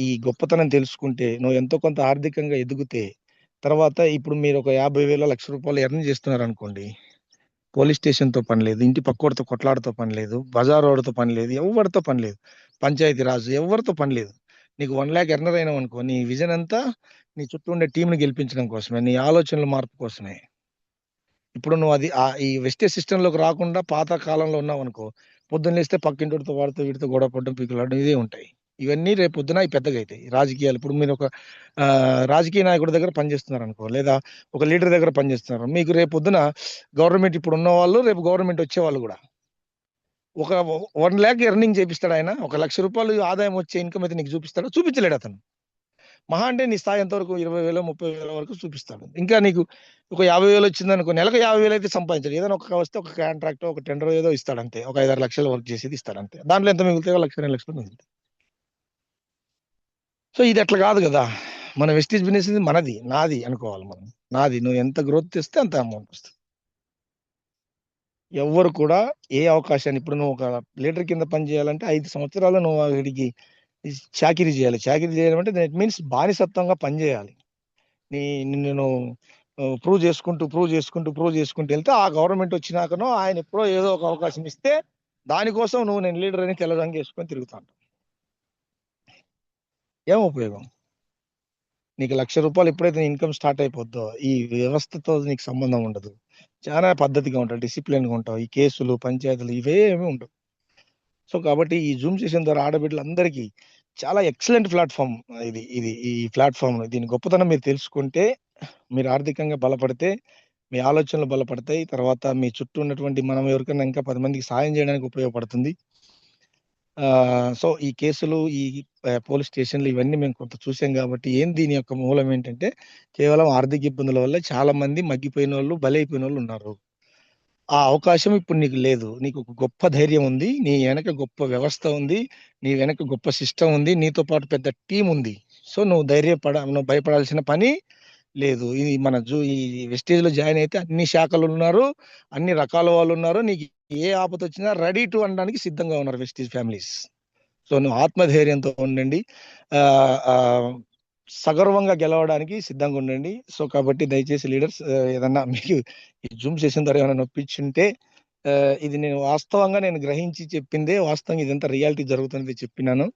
ఈ గొప్పతనం తెలుసుకుంటే, నువ్వు ఎంతో కొంత ఆర్థికంగా ఎదిగితే, తర్వాత ఇప్పుడు మీరు ఒక 50,000 లక్ష రూపాయలు ఎర్న్ చేస్తున్నారు అనుకోండి, పోలీస్ స్టేషన్తో పని లేదు, ఇంటి పక్కోడితో కొట్లాడితో పని లేదు, బజార్ వాడితో పని లేదు, ఎవరితో పని లేదు, పంచాయతీ రాజు ఎవరితో పని లేదు. నీకు 1 lakh ఎర్నర్ అయినావు అనుకో, నీ విజన్ అంతా నీ చుట్టూ ఉండే టీంని గెలిపించడం కోసమే, నీ ఆలోచనల మార్పు కోసమే. ఇప్పుడు నువ్వు అది ఈ వెస్టేజ్ సిస్టంలోకి రాకుండా పాత కాలంలో ఉన్నావు అనుకో, పొద్దున్న లేస్తే పక్కింటితో వాడితో వీటితో గొడవ పడడం, పీకులాడడం ఇదే ఉంటాయి. ఇవన్నీ రేపు పొద్దున పెద్దగా అవుతాయి. రాజకీయాలు ఇప్పుడు మీరు ఒక రాజకీయ నాయకుడి దగ్గర పనిచేస్తున్నారు అనుకో, లేదా ఒక లీడర్ దగ్గర పనిచేస్తున్నారు, మీకు రేపు పొద్దున గవర్నమెంట్ ఇప్పుడు ఉన్న వాళ్ళు రేపు గవర్నమెంట్ వచ్చేవాళ్ళు కూడా ఒక 1 lakh ఎర్నింగ్ చేపిస్తాడు ఆయన. 1 లక్ష రూపాయలు ఆదాయం వచ్చే ఇన్కమ్ అయితే నీకు చూపిస్తాడు? చూపించలేడు అతను. మహా అంటే నీ స్థాయి ఎంతవరకు 20,000 30,000 వరకు చూపిస్తాడు. ఇంకా నీకు ఒక 50,000 వచ్చింది అనుకో, నెలకు 50,000 అయితే సంపాదించాడు. ఏదైనా ఒక వస్తే ఒక కాంట్రాక్ట్, ఒక టెండర్ ఏదో ఇస్తాడు అంతే. ఒక 5-6 లక్షలు వర్క్ చేసేది ఇస్తాడు అంతే. దాంట్లో ఎంత మిగులుతాయో 1,00,000 2 లక్షలు మిగులుతాయి. సో ఇది అట్లా కాదు కదా. మన వెస్టీజ్ బిజినెస్ ఇది మనది, నాది అనుకోవాలి మనం. నాది, నువ్వు ఎంత గ్రోత్ తెస్తే అంత అమౌంట్ వస్తుంది. ఎవ్వరు కూడా ఏ అవకాశాన్ని, ఇప్పుడు నువ్వు ఒక లీడర్ కింద పని చేయాలంటే 5 సంవత్సరాలు నువ్వు వీడికి చాకిరీ చేయాలి. చాకిరీ చేయడం అంటే దట్ మీన్స్ బానిసత్వంగా పనిచేయాలి. నిన్ను ప్రూవ్ చేసుకుంటూ వెళ్తే ఆ గవర్నమెంట్ వచ్చినాకనో ఆయన ఎప్పుడో ఏదో ఒక అవకాశం ఇస్తే దానికోసం నువ్వు నేను లీడర్ అని తెల్లరంగు వేసుకొని తిరుగుతాను. ఏం ఉపయోగం? నీకు 1,00,000 రూపాయలు ఎప్పుడైతే ఇన్కమ్ స్టార్ట్ అయిపోద్దో ఈ వ్యవస్థతో నీకు సంబంధం ఉండదు. చాలా పద్ధతిగా ఉంటావు, డిసిప్లిన్గా ఉంటావు. ఈ కేసులు, పంచాయతీలు ఇవేమీ ఉండవు. సో కాబట్టి ఈ జూమ్ సెషన్ ద్వారా ఆడబిడ్డలందరికీ చాలా ఎక్సలెంట్ ప్లాట్ఫామ్ ఇది. ఈ ప్లాట్ఫామ్ దీని గొప్పతనం మీరు తెలుసుకుంటే, మీరు ఆర్థికంగా బలపడితే మీ ఆలోచనలు బలపడతాయి. తర్వాత మీ చుట్టూ ఉన్నటువంటి మనం ఎవరికైనా ఇంకా 10 మందికి సాయం చేయడానికి ఉపయోగపడుతుంది. సో ఈ కేసులు, ఈ పోలీస్ స్టేషన్లు ఇవన్నీ మేము కొంత చూసాం కాబట్టి దీని యొక్క మూలం ఏంటంటే కేవలం ఆర్థిక ఇబ్బందుల వల్ల చాలా మంది మగ్గిపోయిన వాళ్ళు, బలైపోయిన వాళ్ళు ఉన్నారు. ఆ అవకాశం ఇప్పుడు నీకు లేదు. నీకు ఒక గొప్ప ధైర్యం ఉంది, నీ వెనక గొప్ప వ్యవస్థ ఉంది, నీ వెనక గొప్ప సిస్టమ్ ఉంది, నీతో పాటు పెద్ద టీం ఉంది. సో నువ్వు నువ్వు భయపడాల్సిన పని లేదు. ఇది మన ఈ వెస్టేజ్ లో జాయిన్ అయితే అన్ని శాఖలు ఉన్నారు, అన్ని రకాల వాళ్ళు ఉన్నారు. నీకు ఏ ఆపద వచ్చినా రెడీ టు అనడానికి సిద్ధంగా ఉన్నారు వెస్టేజ్ ఫ్యామిలీస్. సో నువ్వు ఆత్మధైర్యంతో ఉండండి, సగర్వంగా గెలవడానికి సిద్ధంగా ఉండండి. సో కాబట్టి దయచేసి లీడర్స్ ఏదన్నా మీకు ఈ జూమ్ సెషన్ ద్వారా ఏమైనా నొప్పించుంటే, ఇది నేను వాస్తవంగా నేను గ్రహించి చెప్పిందే, వాస్తవంగా ఇదంతా రియాలిటీ జరుగుతున్నది చెప్పినాను.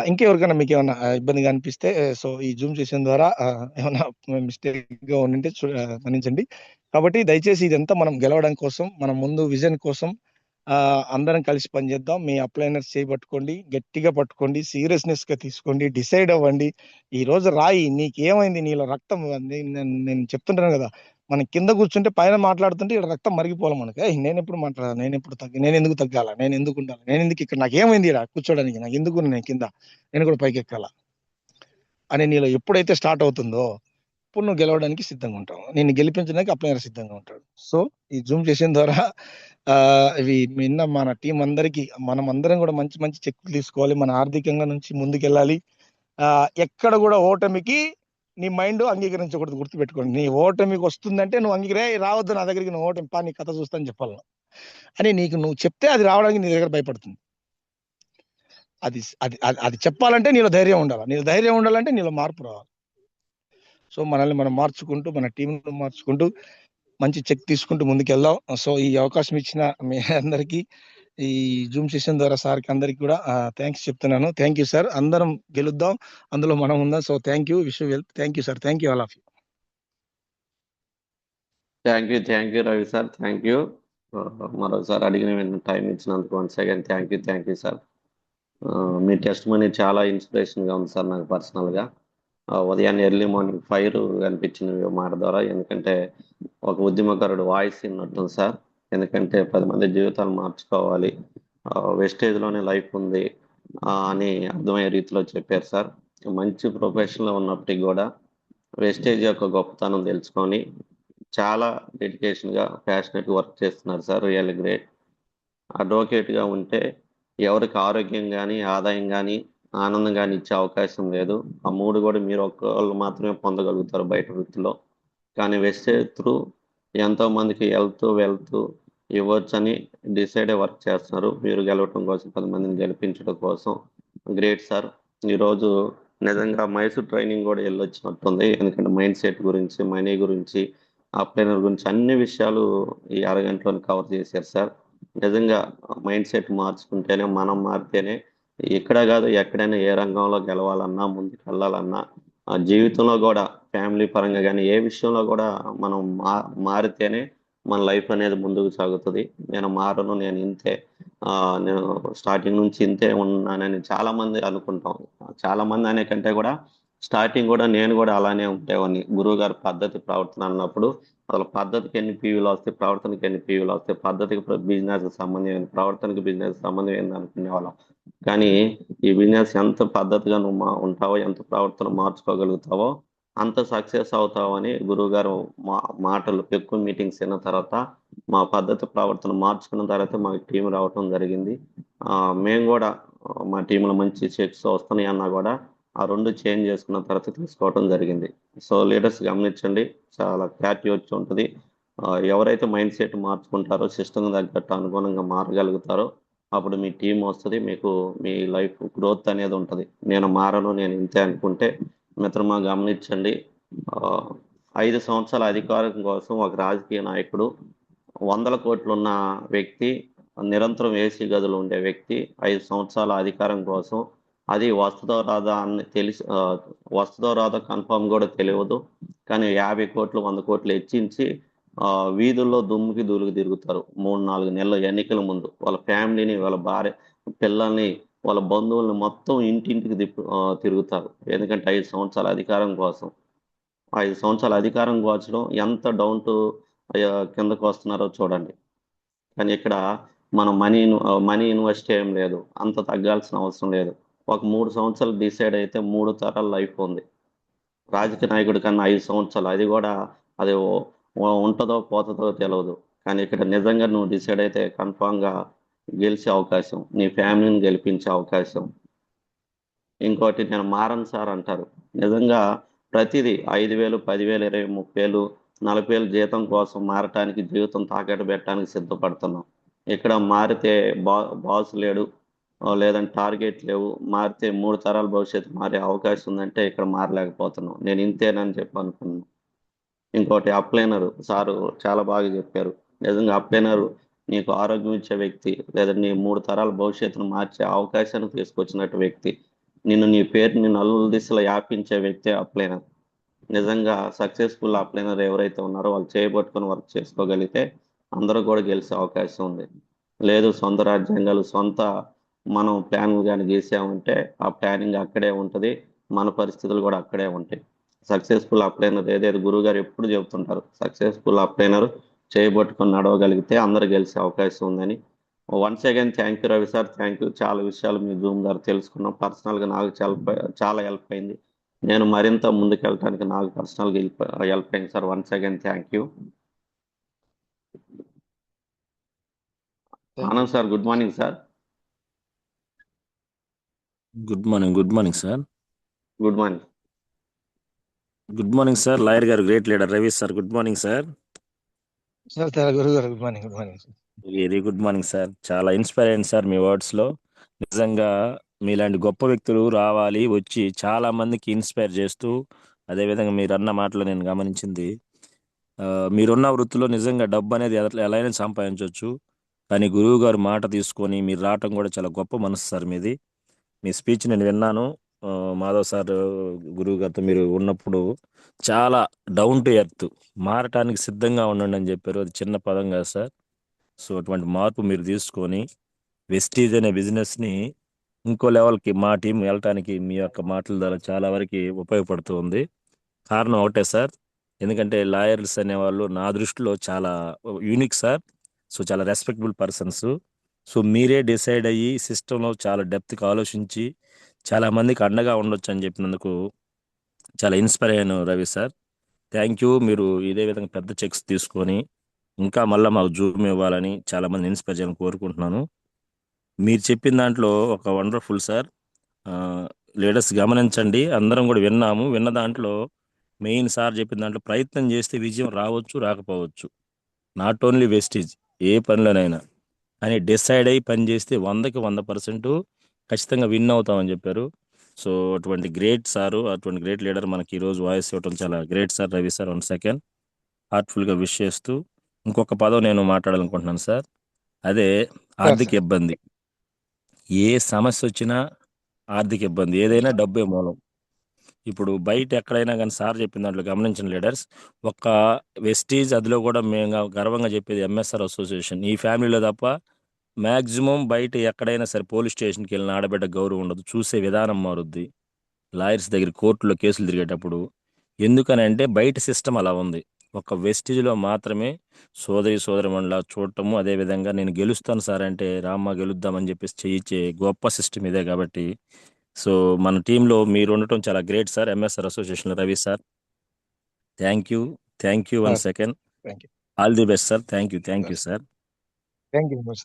ఇంకెవరికైనా మీకు ఏమైనా ఇబ్బందిగా అనిపిస్తే సో ఈ జూమ్ సెషన్ ద్వారా ఏమైనా మిస్టేక్ గా ఉండింటే మన్నించండి. కాబట్టి దయచేసి ఇదంతా మనం గెలవడం కోసం, మనం ముందు విజన్ కోసం అందరం కలిసి పనిచేద్దాం. మీ అప్లైనర్స్ చేయబట్టుకోండి, గట్టిగా పట్టుకోండి, సీరియస్నెస్ గా తీసుకోండి, డిసైడ్ అవ్వండి. ఈ రోజు రాయి, నీకేమైంది, నీలో రక్తం, నేను చెప్తుంటాను కదా, మనం కింద కూర్చుంటే పైన మాట్లాడుతుంటే ఇక్కడ రక్తం మరిగిపోవాలి మనకి. నేను ఎప్పుడు మాట్లాడాలి, నేను ఎందుకు తగ్గాల, నేను ఎందుకు ఉండాలి, నేను ఎందుకు ఇక్కడ, నాకేమైంది ఇక్కడ కూర్చోడానికి, నాకు ఎందుకు నేను కింద, నేను కూడా పైకి ఎక్కాల అని నీలో ఎప్పుడైతే స్టార్ట్ అవుతుందో అప్పుడు నువ్వు గెలవడానికి సిద్ధంగా ఉంటావు, నేను గెలిపించడానికి అప్లైనర్ సిద్ధంగా ఉంటాడు. సో ఈ జూమ్ సెషన్ ద్వారా ఇవి నిన్న మన టీం అందరికి, మనం అందరం కూడా మంచి చెక్కులు తీసుకోవాలి, మన ఆర్థికంగా నుంచి ముందుకెళ్ళాలి. ఎక్కడ కూడా ఓటమికి నీ మైండ్ అంగీకరించకూడదు, గుర్తుపెట్టుకోండి. నీ ఓటమికి వస్తుందంటే నువ్వు రావద్దు నా దగ్గరికి, నువ్వు ఓటమి పా నీ కథ చూస్తాను చెప్పాలను అని నీకు నువ్వు చెప్తే అది రావడానికి నీ దగ్గర భయపడుతుంది. అది అది అది అది చెప్పాలంటే నీలో ధైర్యం ఉండాలి. నీలో ధైర్యం ఉండాలంటే నీలో మార్పు రావాలి. సో మనల్ని మనం మార్చుకుంటూ, మన టీంను మార్చుకుంటూ, మంచి చెక్ తీసుకుంటూ ముందుకెళ్దాం. సో ఈ అవకాశం ఇచ్చిన మీ అందరికీ, ఈ జూమ్ సెషన్ ద్వారా సార్కి అందరికి కూడా థ్యాంక్స్ చెప్తున్నాను. Thank you sir. అందరం గెలుద్దాం, అందులో మనం ఉందాం. So thank you, wish well. Thank you sir. Thank you all of you. Thank you Ravi sir. Thank you. మరోసారి అడిగిన టైం ఇచ్చినందుకు once again thank you sir. Me test money చాలా ఇన్స్పిరేషన్గా ఉంది సార్ నాకు పర్సనల్గా. ఉదయాన్నే ఎర్లీ మార్నింగ్ ఫైర్ అనిపించింది మీ మాట ద్వారా. ఎందుకంటే ఒక ఉద్యమకారుడు వాయిస్ విన్నట్టుంది సార్. ఎందుకంటే 10 మంది జీవితాలు మార్చుకోవాలి, వెస్టేజ్లోనే లైఫ్ ఉంది అని అర్థమయ్యే రీతిలో చెప్పారు సార్. మంచి ప్రొఫెషన్లో ఉన్నప్పటికీ కూడా వెస్టేజ్ యొక్క గొప్పతనం తెలుసుకొని చాలా డెడికేషన్గా ప్యాషనెట్గా వర్క్ చేస్తున్నారు సార్. Really great. అడ్వకేట్గా ఉంటే ఎవరికి ఆరోగ్యం కానీ, ఆదాయం కానీ, ఆనందం కానీ ఇచ్చే అవకాశం లేదు. ఆ 3 కూడా మీరు ఒక్కళ్ళు మాత్రమే పొందగలుగుతారు బయట వృత్తిలో. కానీ వెస్టేజ్ త్రూ ఎంతో మందికి హెల్త్ వెల్త్ ఇవ్వచ్చని డిసైడ్ వర్క్ చేస్తున్నారు. మీరు గెలవటం కోసం, 10 మందిని గెలిపించడం కోసం. Great sir. ఈరోజు నిజంగా మైసూర్ ట్రైనింగ్ కూడా వెళ్ళొచ్చినట్టుంది. ఎందుకంటే మైండ్ సెట్ గురించి, మనీ గురించి, అప్లైనర్ గురించి అన్ని విషయాలు ఈ అరగంటలో కవర్ చేశారు సార్. నిజంగా మైండ్ సెట్ మార్చుకుంటేనే, మనం మారితేనే ఇక్కడ కాదు ఎక్కడైనా ఏ రంగంలో గెలవాలన్నా, ముందుకు వెళ్ళాలన్నా, ఆ జీవితంలో కూడా ఫ్యామిలీ పరంగా కానీ ఏ విషయంలో కూడా మనం మారితేనే మన లైఫ్ అనేది ముందుకు సాగుతుంది. నేను మారను, నేను ఇంతే, నేను స్టార్టింగ్ నుంచి ఇంతే ఉన్నానని చాలా మంది అనుకుంటాం. చాలా మంది అనే కంటే కూడా స్టార్టింగ్ కూడా నేను కూడా అలానే ఉండేవాడిని. గురువు గారు పద్ధతి ప్రవర్తన అన్నప్పుడు అసలు పద్ధతికి ఎన్ని పీవీలు వస్తాయి, ప్రవర్తనకి ఎన్ని పీవీలు వస్తాయి, పద్ధతికి బిజినెస్ సంబంధం ఏంది, ప్రవర్తనకి బిజినెస్ సంబంధం ఏంది అనుకునేవాళ్ళం. కానీ ఈ బిజినెస్ ఎంత పద్ధతిగా నువ్వు ఉంటావో, ఎంత ప్రవర్తన మార్చుకోగలుగుతావో అంత సక్సెస్ అవుతావని గురువు గారు మాటలు ఎక్కువ మీటింగ్స్ అయిన తర్వాత మా పద్ధతి ప్రవర్తన మార్చుకున్న తర్వాత మా టీం రావటం జరిగింది. మేము కూడా మా టీంలో మంచి చెక్స్ వస్తున్నాయి అన్నా కూడా ఆ 2 చేంజ్ చేసుకున్న తర్వాత తీసుకోవడం జరిగింది. సో లీడర్స్ గమనించండి, చాలా క్లారిటీ వచ్చి ఉంటుంది. ఎవరైతే మైండ్ సెట్ మార్చుకుంటారో, సిస్టమ్ తగ్గట్టు అనుగుణంగా మారగలుగుతారో అప్పుడు మీ టీం వస్తుంది, మీకు మీ లైఫ్ గ్రోత్ అనేది ఉంటుంది. నేను మారను, నేను ఇంతే అనుకుంటే మిత్రమా గమనించండి, 5 సంవత్సరాల అధికారం కోసం ఒక రాజకీయ నాయకుడు, 100 కోట్లు ఉన్న వ్యక్తి, నిరంతరం ఏసీ గదులు ఉండే వ్యక్తి 5 సంవత్సరాల అధికారం కోసం, అది వస్తుందో రాదా అని వస్తుందో రాదో కన్ఫర్మ్ కూడా తెలియదు. కానీ 50 కోట్లు 100 కోట్లు హెచ్చించి వీధుల్లో దుమ్ముకి దూలుకి తిరుగుతారు 3-4 నెలలు ఎన్నికల ముందు. వాళ్ళ ఫ్యామిలీని, వాళ్ళ భార్య పిల్లల్ని, వాళ్ళ బంధువుల్ని మొత్తం ఇంటింటికి తిరుగుతారు. ఎందుకంటే 5 సంవత్సరాల అధికారం కోసం. 5 సంవత్సరాల అధికారం కోసడం ఎంత డౌన్ టు కిందకు వస్తున్నారో చూడండి. కానీ ఇక్కడ మనం మనీ ఇన్వెస్ట్ ఏం లేదు, అంత తగ్గాల్సిన అవసరం లేదు. ఒక 3 సంవత్సరాలు డిసైడ్ అయితే 3 తరాల లైఫ్ ఉంది. రాజకీయ నాయకుడి కన్నా 5 సంవత్సరాలు, అది కూడా అది ఉంటుందో పోతుందో తెలియదు. కానీ ఇక్కడ నిజంగా నువ్వు డిసైడ్ అయితే కన్ఫామ్గా గెలిచే అవకాశం, నీ ఫ్యామిలీని గెలిపించే అవకాశం. ఇంకోటి నేను మారను సార్ అంటారు. నిజంగా ప్రతిదీ 5,000, 10,000, 20,000, 30,000, 40,000 జీతం కోసం మారటానికి, జీవితం తాకట్టు పెట్టడానికి సిద్ధపడుతున్నాం. ఇక్కడ మారితే బాస్ లేడు, లేదంటే టార్గెట్ లేవు, మారితే 3 తరాల భవిష్యత్తు మారే అవకాశం ఉందంటే ఇక్కడ మారలేకపోతున్నాం. నేను ఇంతేనని చెప్పి అనుకున్నాను. ఇంకోటి అప్లైనర్ సారు చాలా బాగా చెప్పారు. నిజంగా అప్లైనర్ నీకు ఆరోగ్యం ఇచ్చే వ్యక్తి, లేదా నీ 3 తరాల భవిష్యత్తును మార్చే అవకాశాన్ని తీసుకొచ్చినట్టు వ్యక్తి, నీ పేరుని నలుగురు దిశలో వ్యాపించే వ్యక్తే అప్లైనర్. నిజంగా సక్సెస్ఫుల్ అప్లైనర్ ఎవరైతే ఉన్నారో వాళ్ళు చేయబట్టుకొని వర్క్ చేసుకోగలిగితే అందరూ కూడా గెలిచే అవకాశం ఉంది. లేదు సొంత రాజ్యాంగాలు, సొంత మనం ప్లాన్లు కానీ గీసామంటే ఆ ప్లానింగ్ అక్కడే ఉంటుంది, మన పరిస్థితులు కూడా అక్కడే ఉంటాయి. సక్సెస్ఫుల్ అప్లైనర్ ఏదైతే గురువు గారు ఎప్పుడు చెబుతుంటారు, సక్సెస్ఫుల్ అప్లైనర్ చేయబట్టుకొని నడవగలిగితే అందరూ గెలిచే అవకాశం ఉందని. Once again thank you Ravi sir. Thank you. చాలా విషయాలు మీ జూమ్ ద్వారా తెలుసుకున్నాం. పర్సనల్గా నాకు చాలా హెల్ప్ అయింది. నేను మరింత ముందుకెళ్ళటానికి నాకు పర్సనల్గా హెల్ప్ అయింది sir. Once again thank you. Anand sir, good morning sir. Good morning sir. Good morning. Good morning sir. Lawyer గారు, great leader Ravi sir. Good morning sir. Sir గురుగారు good morning sir. Very good morning sir. చాలా ఇన్స్పైర్ అయ్యింది సార్ మీ వర్డ్స్లో. నిజంగా మీలాంటి గొప్ప వ్యక్తులు రావాలి, వచ్చి చాలా మందికి ఇన్స్పైర్ చేస్తూ, అదేవిధంగా మీరు అన్న మాటలో నేను గమనించింది, మీరున్న వృత్తిలో నిజంగా డబ్బు అనేది ఎలా అయినా సంపాదించవచ్చు. కానీ గురువు గారు మాట తీసుకొని మీరు రావటం కూడా చాలా గొప్ప మనసు సార్ మీది. మీ స్పీచ్ నేను విన్నాను. మాధవ్ సార్ గురువు గారితో మీరు ఉన్నప్పుడు చాలా డౌన్ టు ఎర్త్, మారటానికి సిద్ధంగా ఉండండి అని చెప్పారు. అది చిన్న పదం కాదు సార్. సో అటువంటి మార్పు మీరు తీసుకొని వెస్టీజ్ అనే బిజినెస్ని ఇంకో లెవెల్కి మా టీం వెళ్ళటానికి మీ యొక్క మాటల ద్వారా చాలా వరకు ఉపయోగపడుతూ ఉంది. కారణం ఒకటే సార్, ఎందుకంటే లాయర్స్ అనేవాళ్ళు నా దృష్టిలో చాలా యూనిక్ సార్. సో చాలా రెస్పెక్టబుల్ పర్సన్స్. సో మీరే డిసైడ్ అయ్యి సిస్టంలో చాలా డెప్త్గా ఆలోచించి చాలా మందికి అండగా ఉండొచ్చు అని చెప్పినందుకు చాలా ఇన్స్పైర్ అయ్యాను రవి సార్. Thank you. మీరు ఇదే విధంగా పెద్ద చెక్స్ తీసుకొని ఇంకా మళ్ళీ మాకు జూమ్ ఇవ్వాలని చాలా మంది ఇన్స్పైర్ చేయాలని కోరుకుంటున్నాను. మీరు చెప్పిన దాంట్లో ఒక వండర్ఫుల్ సార్. లీడర్స్ గమనించండి, అందరం కూడా విన్నాము. విన్న దాంట్లో మెయిన్ సార్ చెప్పిన దాంట్లో ప్రయత్నం చేస్తే విజయం రావచ్చు, రాకపోవచ్చు. నాట్ ఓన్లీ వెస్టీజ్, ఏ పనిలోనైనా అని డిసైడ్ అయ్యి పని చేస్తే 100కి 100% ఖచ్చితంగా విన్ అవుతామని చెప్పారు. సో అటువంటి గ్రేట్ సారు, అటువంటి గ్రేట్ లీడర్ మనకి ఈరోజు వాయిస్ ఇవ్వటం చాలా great sir Ravi sir. 1 second హార్ట్ఫుల్గా విష్ చేస్తూ ఇంకొక పదం నేను మాట్లాడాలనుకుంటున్నాను సార్. అదే ఆర్థిక సార్ ఇబ్బంది. ఏ సమస్య వచ్చినా ఆర్థిక ఇబ్బంది, ఏదైనా డబ్బే మూలం. ఇప్పుడు బయట ఎక్కడైనా కానీ సార్ చెప్పిన దాంట్లో గమనించిన లీడర్స్, ఒక్క వెస్టీజ్ అదిలో కూడా మేము గర్వంగా చెప్పేది ఎంఎస్ఆర్ అసోసియేషన్ ఈ ఫ్యామిలీలో తప్ప మ్యాక్సిమం బయట ఎక్కడైనా సరే పోలీస్ స్టేషన్కి వెళ్ళిన ఆడబిడ్డ గౌరవం ఉండదు, చూసే విధానం మారుద్ది. లాయర్స్ దగ్గర కోర్టులో కేసులు తిరిగేటప్పుడు ఎందుకని అంటే బయట సిస్టమ్ అలా ఉంది. ఒక వెస్టిజ్లో మాత్రమే సోదరి సోదరిమణులా చూడటము, అదేవిధంగా నేను గెలుస్తాను సార్ అంటే రామ్మ గెలుద్దామని చెప్పేసి చేయించే గొప్ప సిస్టమ్ ఇదే. కాబట్టి సో మన టీంలో మీరు ఉండటం చాలా great sir. MSR association Ravi sir, thank you. 1 second. Thank you all the best sir. Thank you sir. Thank you much.